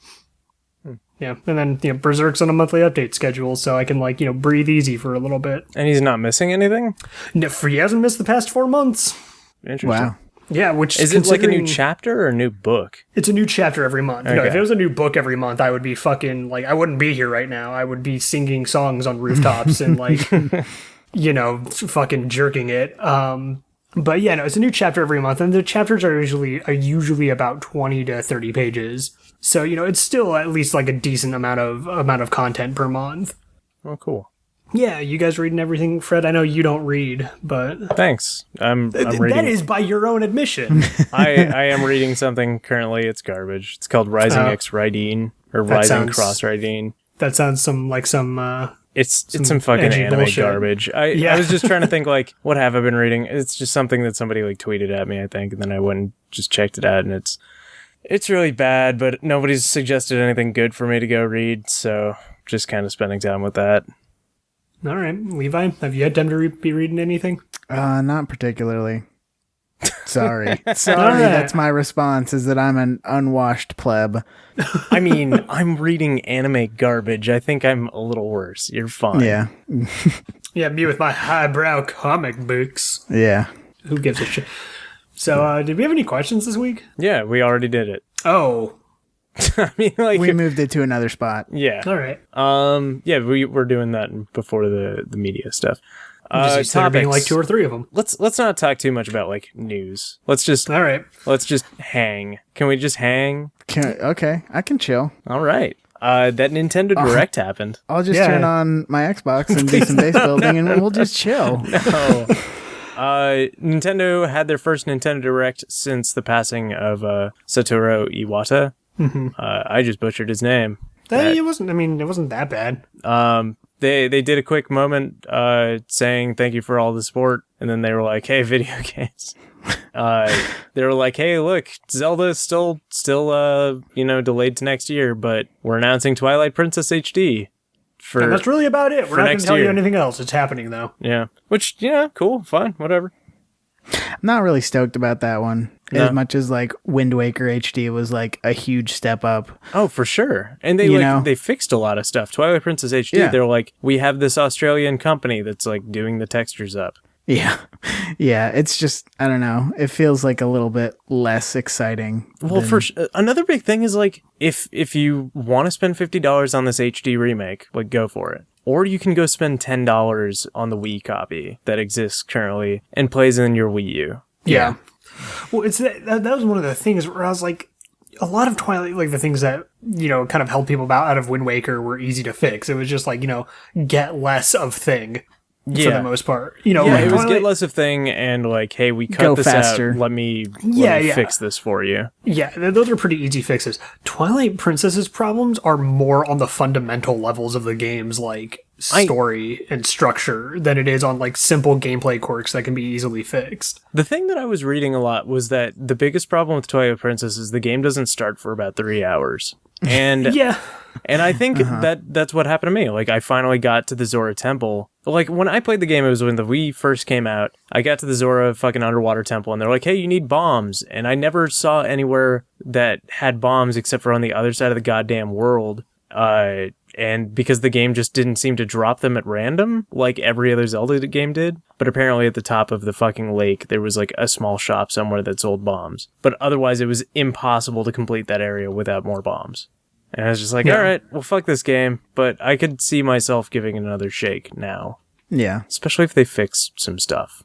Yeah. And then, Berserk's on a monthly update schedule, so I can breathe easy for a little bit. And he's not missing anything? No, he hasn't missed the past 4 months. Interesting. Wow. Yeah, which is it like a new chapter or a new book? It's a new chapter every month. Okay. If it was a new book every month, I would be fucking I wouldn't be here right now. I would be singing songs on rooftops and fucking jerking it. But yeah, no, it's a new chapter every month, and the chapters are usually about 20 to 30 pages. So it's still at least like a decent amount of content per month. Oh, cool. Yeah, you guys reading everything, Fred? I know you don't read, but thanks. I'm reading. That is by your own admission. I am reading something currently. It's garbage. It's called Rising X Raideen or Rising Cross Raideen. That sounds some. It's some fucking anime bullshit. Garbage. I was just trying to think what have I been reading? It's just something that somebody tweeted at me, I think, and then I went and just checked it out, and it's really bad, but nobody's suggested anything good for me to go read, so just kind of spending time with that. All right, Levi, have you had time to be reading anything? Not particularly. Sorry. That's my response, is that I'm an unwashed pleb. I mean, I'm reading anime garbage. I think I'm a little worse. You're fine. Yeah. Yeah, me with my highbrow comic books. Yeah. Who gives a shit? So, did we have any questions this week? Yeah, we already did it. Oh. I mean, we moved it to another spot. Yeah. All right. Yeah, we're doing that before the media stuff. Topics. Being 2 or 3 of them. Let's not talk too much about news. Let's just Let's just hang. Can we just hang? Okay, I can chill. All right. That Nintendo Direct happened. I'll just turn on my Xbox and do some base building, and we'll just chill. No. Nintendo had their first Nintendo Direct since the passing of Satoru Iwata. Mm-hmm. I just butchered his name. It wasn't that bad. They did a quick moment saying thank you for all the support, and then they were like, "Hey, video games." They were like, "Hey, look, Zelda is still delayed to next year, but we're announcing Twilight Princess HD." And that's really about it. We're not going to tell you anything else. It's happening though. Yeah, which cool, fine, whatever. I'm not really stoked about that one. No. As much as like Wind Waker HD was like a huge step up. Oh, for sure. And they they fixed a lot of stuff. Twilight Princess HD, they're like, we have this Australian company that's like doing the textures up. Yeah. Yeah, it's just, I don't know. It feels like a little bit less exciting. Well, another big thing is like, if you want to spend $50 on this HD remake, like go for it. Or you can go spend $10 on the Wii copy that exists currently and plays in your Wii U. Yeah. Well, it's that was one of the things where I was like, a lot of Twilight, like the things that, kind of held people out of Wind Waker were easy to fix. It was just like, get less of thing for the most part. It was get less of thing and like, hey, we cut this faster out. Let me fix this for you. Yeah, those are pretty easy fixes. Twilight Princess's problems are more on the fundamental levels of the game's like story and structure than it is on like simple gameplay quirks that can be easily fixed. The thing that I was reading a lot was that the biggest problem with Twilight Princess is the game doesn't start for about 3 hours. And and I think that's what happened to me. Like I finally got to the Zora Temple. Like when I played the game, it was when the Wii first came out. I got to the Zora fucking underwater temple and they're like, hey, you need bombs. And I never saw anywhere that had bombs except for on the other side of the goddamn world. And because the game just didn't seem to drop them at random, like every other Zelda game did. But apparently at the top of the fucking lake, there was like a small shop somewhere that sold bombs. But otherwise, it was impossible to complete that area without more bombs. And I was just like, all right, well, fuck this game. But I could see myself giving it another shake now. Yeah. Especially if they fix some stuff.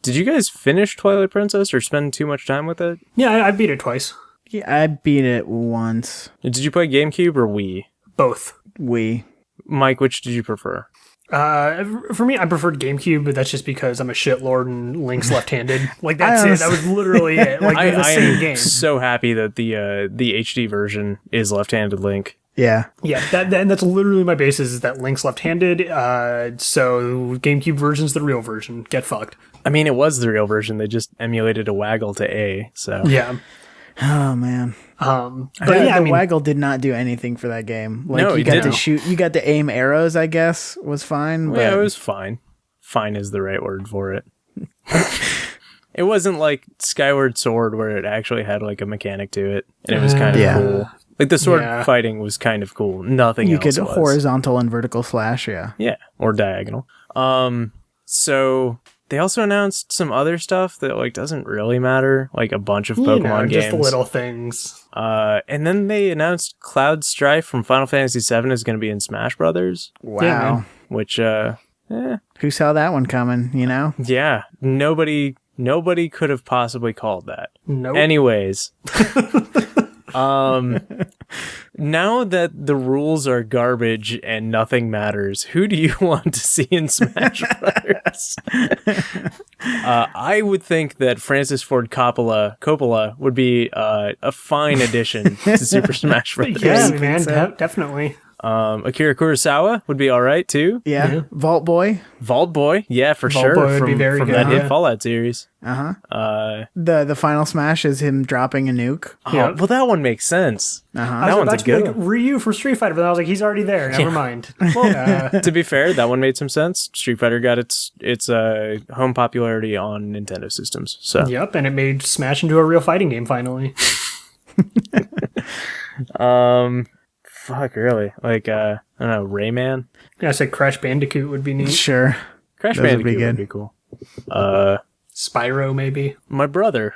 Did you guys finish Twilight Princess or spend too much time with it? Yeah, I beat it twice. Yeah, I beat it once. Did you play GameCube or Wii? Both. Wii. Mike, which did you prefer? For me, I preferred GameCube, but that's just because I'm a shitlord and Link's left-handed. Like that's it. That was literally it. Like they're the same game. I'm so happy that the HD version is left-handed Link. Yeah. Yeah, and that's literally my basis is that Link's left-handed. So GameCube version's the real version. Get fucked. I mean, it was the real version. They just emulated a waggle to A. So yeah. Oh man. The waggle did not do anything for that game. Like no, you got to shoot, you got to aim arrows, I guess, was fine. Well, but... yeah, it was fine. Fine is the right word for it. It wasn't like Skyward Sword where it actually had like a mechanic to it, and it was kind of cool. Like the sword fighting was kind of cool. Nothing else was. You could horizontal and vertical slash, yeah. Yeah, or diagonal. So they also announced some other stuff that like doesn't really matter, like a bunch of Pokemon games. Just little things. And then they announced Cloud Strife from Final Fantasy VII is going to be in Smash Brothers. Wow. Yeah, which, who saw that one coming, Yeah, nobody could have possibly called that. Nope. Anyways. Now that the rules are garbage and nothing matters, who do you want to see in Smash Brothers? I would think that Francis Ford Coppola would be a fine addition to Super Smash Brothers. Yeah, man, definitely. Akira Kurosawa would be all right too. Yeah. Vault Boy, yeah, for Vault sure. Boy would be very from good. that hit Fallout series. The final Smash is him dropping a nuke. Well, that one makes sense. That one's a good one. Ryu from Street Fighter, but I was like, he's already there. Never mind. Well, to be fair, that one made some sense. Street Fighter got its home popularity on Nintendo systems. So yep, and it made Smash into a real fighting game finally. Fuck, really? Like, I don't know, Rayman? I said Crash Bandicoot would be neat. Sure. Crash Bandicoot would be cool. Spyro, maybe. My brother.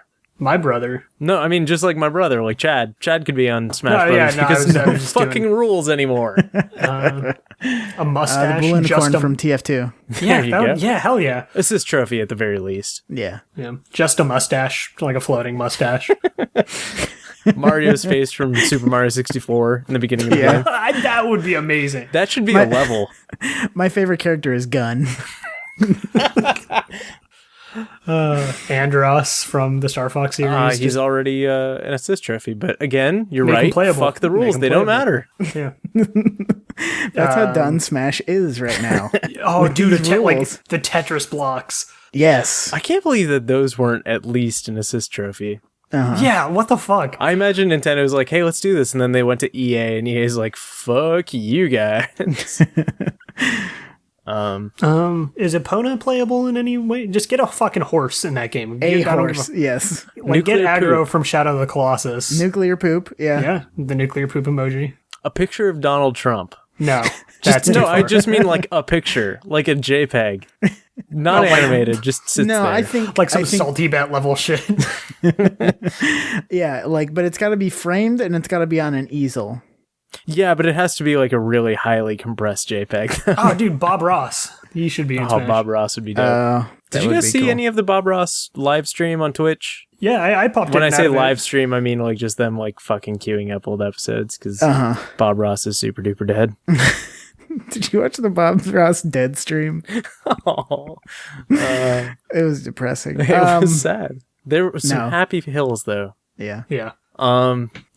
No, I mean, just like my brother, like Chad. Chad could be on Smash Brothers because no fucking rules anymore. A mustache. The blue unicorn from TF2. Yeah, hell yeah. Assist trophy at the very least. Yeah. Just a mustache, like a floating mustache. Mario's face from Super Mario 64 in the beginning of the game. That would be amazing. That should be a level. My favorite character is Gun. Andros from the Star Fox series. He's already an assist trophy, but again, you're right. Fuck the rules; they don't matter. Yeah, that's how done Smash is right now. Dude, like the Tetris blocks. Yes, I can't believe that those weren't at least an assist trophy. Yeah, what the fuck? I imagine Nintendo was like, "Hey, let's do this," and then they went to EA, and EA's like, "Fuck you guys." Is Epona playable in any way? Just get a fucking horse in that game. A horse, yes. Like get aggro from Shadow of the Colossus. Nuclear poop, yeah. Yeah, the nuclear poop emoji. A picture of Donald Trump. No, that's no. I just mean like a picture, like a JPEG, not animated. Just sits there. I think like some salty bat level shit. Yeah, like, but it's got to be framed and it's got to be on an easel. Yeah, but it has to be like a really highly compressed JPEG. Oh, dude, Bob Ross. He should be in Smash. Bob Ross would be dope. Did you guys see any of the Bob Ross live stream on Twitch? Yeah, I popped in. When I say live stream, I mean like just them like fucking queuing up old episodes because Bob Ross is super duper dead. Did you watch the Bob Ross dead stream? It was depressing. It was sad. There were some happy hills though. Yeah. Yeah.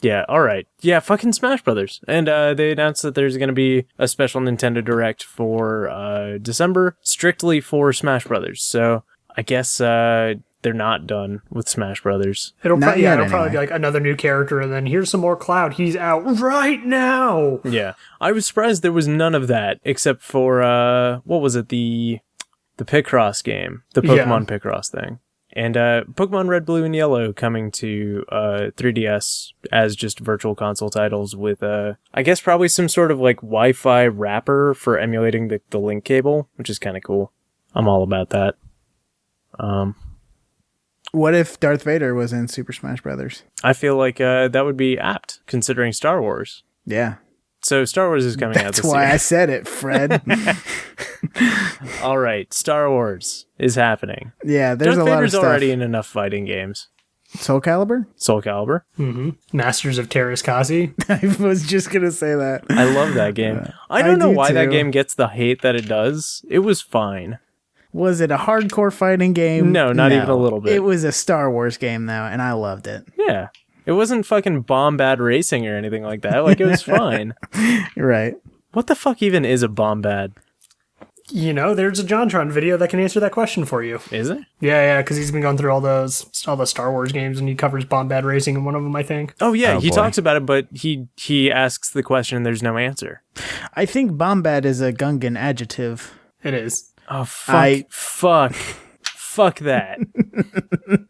Yeah, all right. Yeah, fucking Smash Brothers. And they announced that there's going to be a special Nintendo Direct for December strictly for Smash Brothers. So, I guess they're not done with Smash Brothers. It'll probably be like another new character and then here's some more Cloud. He's out right now. Yeah. I was surprised there was none of that except for what was it? The Picross game, the Pokemon Picross thing. And Pokemon Red, Blue, and Yellow coming to 3DS as just virtual console titles with, I guess probably some sort of like Wi-Fi wrapper for emulating the link cable, which is kind of cool. I'm all about that. What if Darth Vader was in Super Smash Brothers? I feel like that would be apt, considering Star Wars. Yeah. So Star Wars is coming out this year. That's why I said it, Fred. All right, Star Wars is happening. Yeah, there's Darth a lot Vader's of stuff. already in enough fighting games. Soul Calibur? Soul Calibur. Mm-hmm. Masters of Terraskasi. I was just going to say that. I love that game. I don't know why that game gets the hate that it does. It was fine. Was it a hardcore fighting game? No, not even a little bit. It was a Star Wars game, though, and I loved it. Yeah. It wasn't fucking Bombad Racing or anything like that. Like, it was fine. Right. What the fuck even is a Bombad? You know, there's a JonTron video that can answer that question for you. Is it? Yeah, because he's been going through all the Star Wars games, and he covers Bombad Racing in one of them, I think. Oh, yeah, he talks about it, but he asks the question and there's no answer. I think Bombad is a Gungan adjective. It is. Oh, fuck that.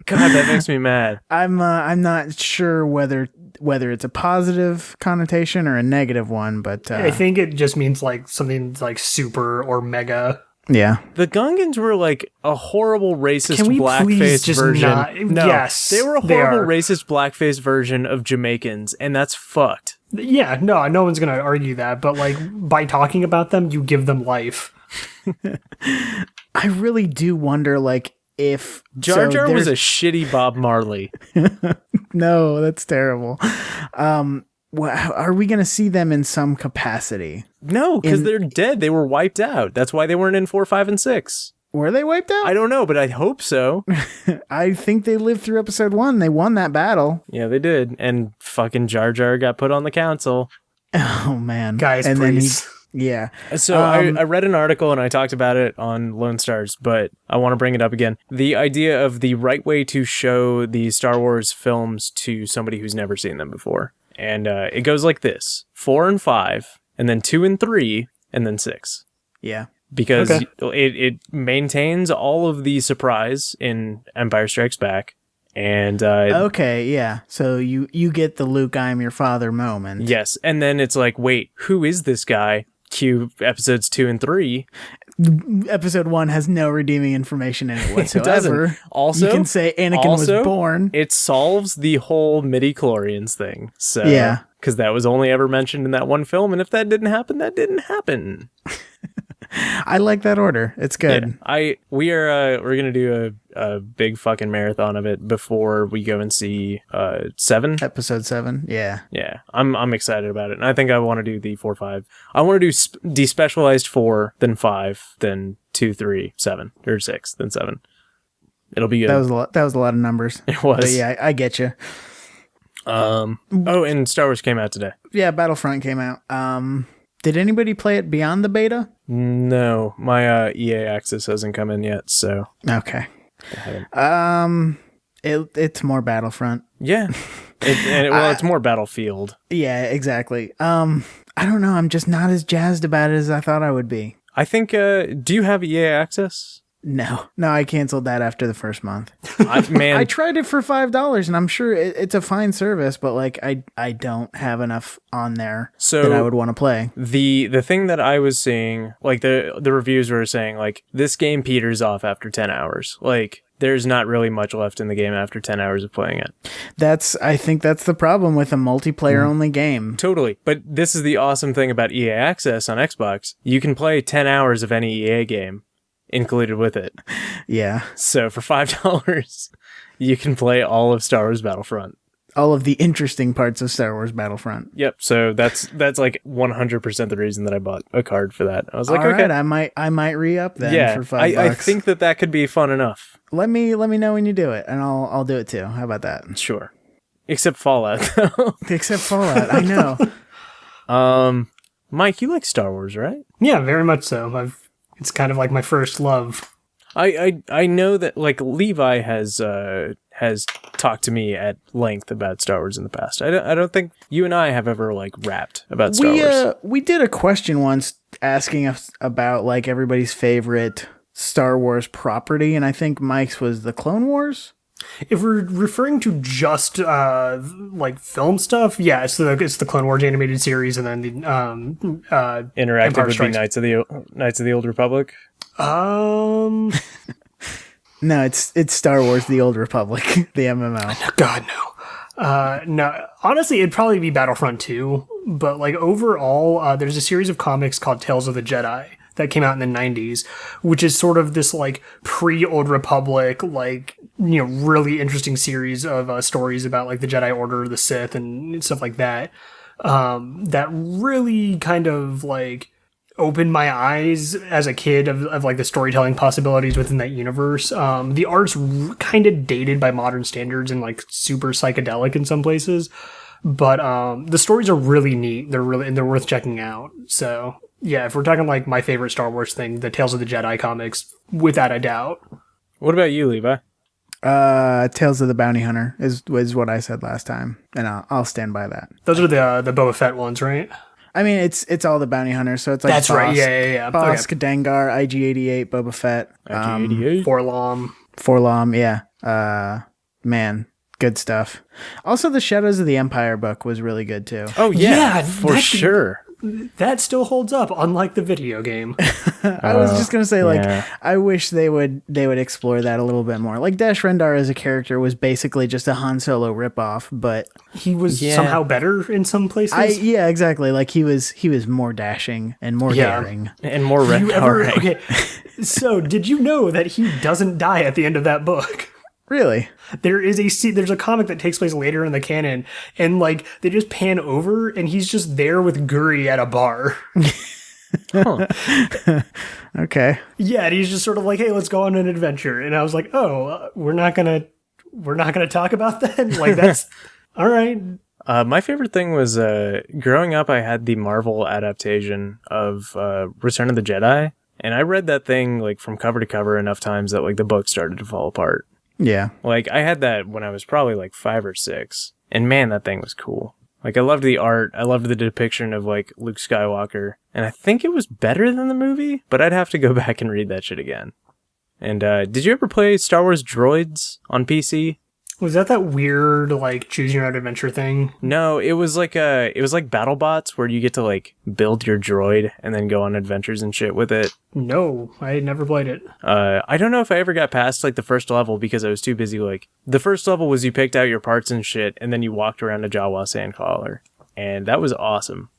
God, that makes me mad. I'm not sure whether it's a positive connotation or a negative one, but I think it just means like something like super or mega. Yeah. The Gungans were like a horrible racist Can we blackface just version. No, yes, they were a horrible racist blackface version of Jamaicans, and that's fucked. Yeah, no one's gonna argue that, but like by talking about them, you give them life. I really do wonder, like, if Jar Jar was a shitty Bob Marley. No, that's terrible. Are we going to see them in some capacity? No, because they're dead. They were wiped out. That's why they weren't in 4, 5, and 6. Were they wiped out? I don't know, but I hope so. I think they lived through episode 1. They won that battle. Yeah, they did. And fucking Jar Jar got put on the council. Oh, man. Guys, and please. Yeah. So I read an article and I talked about it on Lone Stars, but I want to bring it up again. The idea of the right way to show the Star Wars films to somebody who's never seen them before. And it goes like this: 4 and 5, and then 2 and 3, and then 6. Yeah. Because it maintains all of the surprise in Empire Strikes Back. And okay, yeah. So you get the Luke, I'm your father moment. Yes. And then it's like, wait, who is this guy? Cue episodes 2 and 3. Episode 1 has no redeeming information in it whatsoever. It doesn't. Also, you can say Anakin was born. It solves the whole midi-chlorians thing. So, yeah. Because that was only ever mentioned in that one film, and if that didn't happen, that didn't happen. I like that order. It's good. Yeah, we're gonna do a big fucking marathon of it before we go and see 7. Episode 7. Yeah. Yeah. I'm excited about it, and I think I want to do the 4, 5. I want to do despecialized 4, then 5, then 2, 3, 7, or 6, then 7. It'll be good. That was a lot of numbers. It was. But yeah, I get you. And Star Wars came out today. Yeah, Battlefront came out. Did anybody play it beyond the beta? No, my EA Access hasn't come in yet, so okay. It's more Battlefront. Yeah, it's more Battlefield. Yeah, exactly. I don't know. I'm just not as jazzed about it as I thought I would be. I think, do you have EA access? No, I canceled that after the first month. Man, I tried it for $5, and I'm sure it's a fine service, but like I don't have enough on there that I would want to play. The thing that I was seeing, like the reviews were saying, like, this game peters off after 10 hours. Like, there's not really much left in the game after 10 hours of playing it. I think that's the problem with a multiplayer only game. Totally. But this is the awesome thing about EA Access on Xbox. You can play 10 hours of any EA game included with it. Yeah. So for $5, you can play all of Star Wars Battlefront. All of the interesting parts of Star Wars Battlefront. Yep. So that's like 100% the reason that I bought a card for that. I was like, all okay, right, I might re-up then for $5. I think that could be fun enough. Let me know when you do it, and I'll do it too. How about that? Sure. Except Fallout, though. Except Fallout, I know. Mike, you like Star Wars, right? Yeah, very much so. It's kind of like my first love. I know that, like, Levi has talked to me at length about Star Wars in the past. I don't think you and I have ever, like, rapped about Star Wars. We did a question once asking us about, like, everybody's favorite Star Wars property, and I think Mike's was the Clone Wars. If we're referring to just like film stuff, yeah, it's the Clone Wars animated series, and then the interactive Empire would Strikes. be Knights of the Old Republic. No, it's Star Wars: The Old Republic, the MMO. God no. No, honestly, it'd probably be Battlefront 2, but like overall, there's a series of comics called Tales of the Jedi that came out in the 90s, which is sort of this like pre-Old Republic, like, you know, really interesting series of stories about like the Jedi Order, the Sith, and stuff like that. That really kind of like opened my eyes as a kid of like the storytelling possibilities within that universe. The art's kind of dated by modern standards and like super psychedelic in some places, but the stories are really neat. They're worth checking out. So yeah, if we're talking like my favorite Star Wars thing, the Tales of the Jedi comics, without a doubt. What about you, Levi? Tales of the Bounty Hunter is what I said last time, and I'll stand by that. Those are the Boba Fett ones, right? I mean, it's all the Bounty Hunters, so it's like that's Bosk, right. Yeah. Bosk, Dengar, IG-88, Boba Fett, IG-88, Forlom, yeah. Man, good stuff. Also, the Shadows of the Empire book was really good too. Oh yeah, for sure. That still holds up, unlike the video game. I was just gonna say, like, I wish they would explore that a little bit more. Like, Dash Rendar as a character was basically just a Han Solo ripoff, but he was somehow better in some places. Yeah, exactly. Like he was more dashing and more daring and more Rendar. Okay, so did you know that he doesn't die at the end of that book? Really? There's a comic that takes place later in the canon, and like they just pan over, and he's just there with Guri at a bar. Okay. Yeah, and he's just sort of like, "Hey, let's go on an adventure." And I was like, "Oh, we're not gonna talk about that." Like that's all right. My favorite thing was growing up. I had the Marvel adaptation of Return of the Jedi, and I read that thing like from cover to cover enough times that like the book started to fall apart. Yeah. Like, I had that when I was probably, like, 5 or 6. And, man, that thing was cool. Like, I loved the art. I loved the depiction of, like, Luke Skywalker. And I think it was better than the movie, but I'd have to go back and read that shit again. And, did you ever play Star Wars Droids on PC? Was that weird, like, choose your own adventure thing? No, it was like BattleBots where you get to, like, build your droid and then go on adventures and shit with it. No, I had never played it. I don't know if I ever got past, like, the first level because I was too busy, like... The first level was you picked out your parts and shit, and then you walked around a Jawa Sandcrawler. And that was awesome.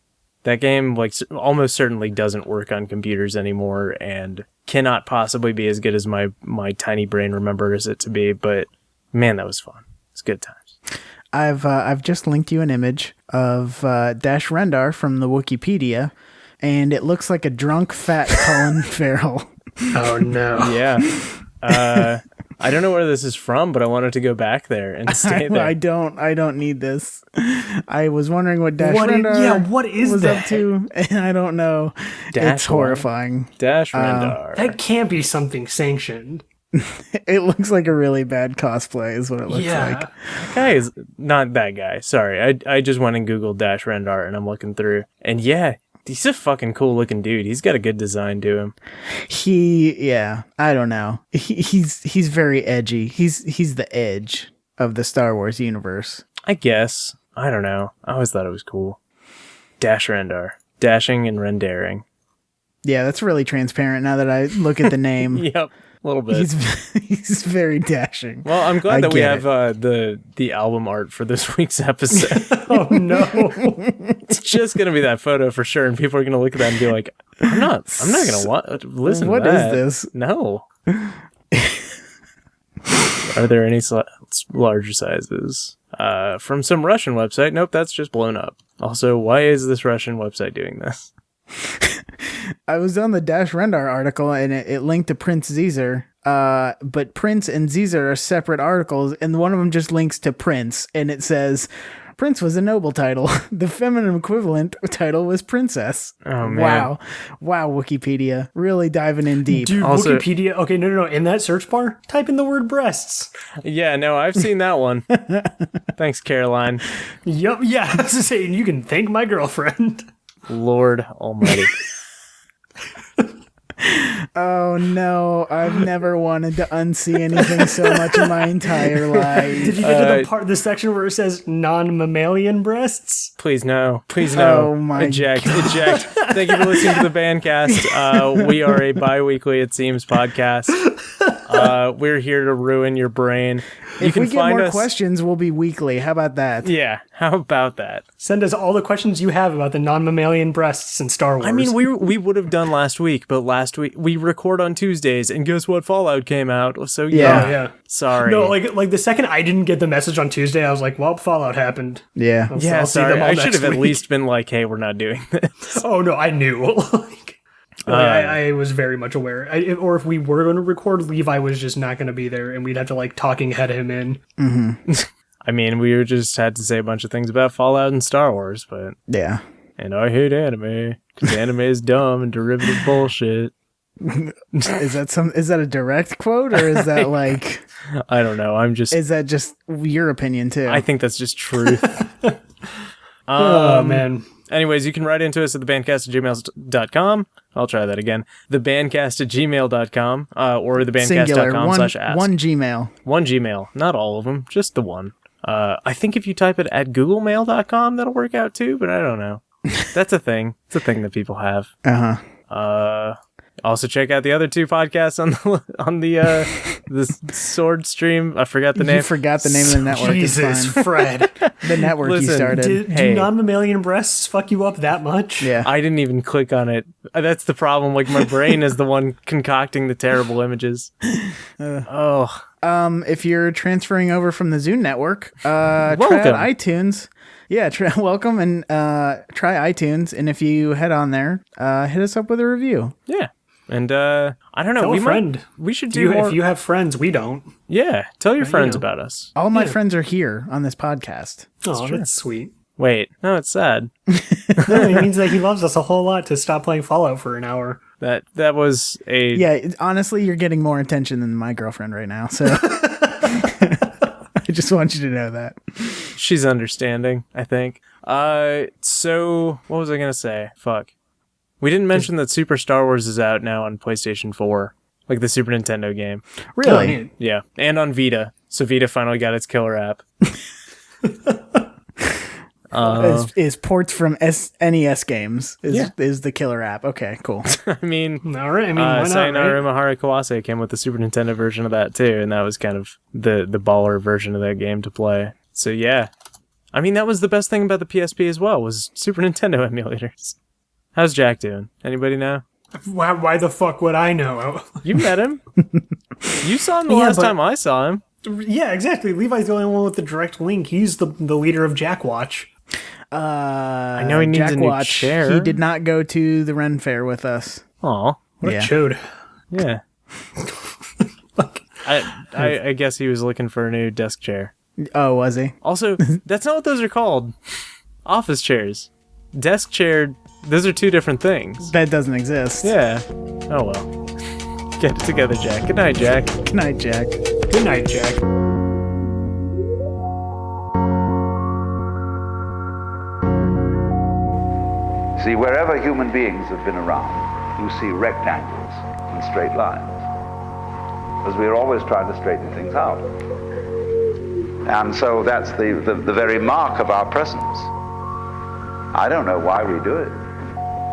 That game, like, almost certainly doesn't work on computers anymore and cannot possibly be as good as my tiny brain remembers it to be, but... Man, that was fun. It's good times. I've just linked you an image of Dash Rendar from the Wikipedia, and it looks like a drunk, fat Colin Farrell. Oh no! Yeah. I don't know where this is from, but I wanted to go back there and stay there. I don't need this. I was wondering what Dash Rendar what is was that? up to, and I don't know. It's horrifying. Dash Rendar. That can't be something sanctioned. It looks like a really bad cosplay is what it looks like. That guy is not that guy. Sorry. I just went and Googled Dash Rendar and I'm looking through. And yeah, He's a fucking cool looking dude. He's got a good design to him. I don't know. He's very edgy. He's the edge of the Star Wars universe. I guess. I don't know. I always thought it was cool. Dash Rendar. Dashing and rendaring. Yeah, that's really transparent now that I look at the name. Yep, a little bit. He's very dashing. Well, I'm glad that we have the album art for this week's episode. Oh no. It's just gonna be that photo for sure, and people are gonna look at that and be like, I'm not gonna listen What to that. is this? No. Are there any larger sizes? From some Russian website. Nope, that's just blown up. Also, why is this Russian website doing this? I was on the Dash Rendar article and it linked to Prince Caesar, but Prince and Caesar are separate articles, and one of them just links to Prince, and it says, Prince was a noble title. The feminine equivalent title was princess. Oh, man. Wow, Wikipedia. Really diving in deep. Dude, Also, Wikipedia. Okay, no. In that search bar, type in the word breasts. Yeah, no, I've seen that one. Thanks, Caroline. Yup, yeah. I was just saying, you can thank my girlfriend. Lord almighty. Oh no, I've never wanted to unsee anything so much in my entire life. Did you get to the section where it says non-mammalian breasts? Please no. Please no. Oh my Eject. Thank you for listening to the Bancast. We are a bi-weekly, it seems, podcast. We're here to ruin your brain. If we get more questions, we'll be weekly. How about that? Yeah, how about that? Send us all the questions you have about the non-mammalian breasts in Star Wars. I mean, we would have done last week, but last week we record on Tuesdays, and guess what? Fallout came out. So yeah. Sorry. No, like the second I didn't get the message on Tuesday, I was like, well, Fallout happened. Yeah. Yeah, sorry. I should have at least been like, hey, we're not doing this. Oh, no, I knew. I was very much aware. Or if we were going to record, Levi was just not going to be there, and we'd have to talking head him in. Mm-hmm. I mean, we just had to say a bunch of things about Fallout and Star Wars, but yeah. And I hate anime because anime is dumb and derivative bullshit. Is that a direct quote, or is that I don't know. Is that just your opinion too? I think that's just truth. Oh man. Anyways, you can write into us at thebancast@gmail.com. I'll try that again. Thebancast@gmail.com or thebancast.com/ask. One Gmail. One Gmail. Not all of them, just the one. I think if you type it at googlemail.com, that'll work out too, but I don't know. That's a thing. It's a thing that people have. Uh-huh. Also check out the other two podcasts on the Sword Stream. I forgot the name. You forgot the name of the network. Jesus, Fred. The network you started. Do non-mammalian breasts fuck you up that much? Yeah. I didn't even click on it. That's the problem. My brain is the one concocting the terrible images. If you're transferring over from the Zune network, try Welcome. out iTunes. Yeah, welcome and try iTunes. And if you head on there, hit us up with a review. Yeah. And I don't know. Tell a friend. We should do more. If you have friends, we don't. Yeah. Tell your friends about us. All my friends are here on this podcast. Oh, that's sweet. Wait. No, it's sad. No, it means that he loves us a whole lot to stop playing Fallout for an hour. That was a... Yeah, honestly, you're getting more attention than my girlfriend right now, so... I just want you to know that. She's understanding, I think. So, what was I going to say? Fuck. We didn't mention that Super Star Wars is out now on PlayStation 4. Like the Super Nintendo game. Really? Yeah. And on Vita. So Vita finally got its killer app. Is ports from NES games is the killer app. Okay, cool. I mean, all right. Why not? Sayonara Mahara Kawase came with the Super Nintendo version of that too, and that was kind of the baller version of that game to play. So yeah, I mean that was the best thing about the PSP as well, was Super Nintendo emulators. How's Jack doing? Anybody know? Why the fuck would I know? You met him. You saw him the last time I saw him. Yeah, exactly. Levi's the only one with the direct link. He's the leader of Jackwatch. I know he needs a new chair. He did not go to the Ren Fair with us. Aw. What a chode. Yeah. I guess he was looking for a new desk chair. Oh, was he? Also, that's not what those are called. Office chairs. Desk chair, those are two different things. That doesn't exist. Yeah. Oh well. Get it together, Jack. Good night, Jack. Good night, Jack. Good night, Jack. See, wherever human beings have been around, you see rectangles and straight lines. Because we're always trying to straighten things out. And so that's the very mark of our presence. I don't know why we do it.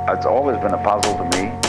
It's always been a puzzle to me.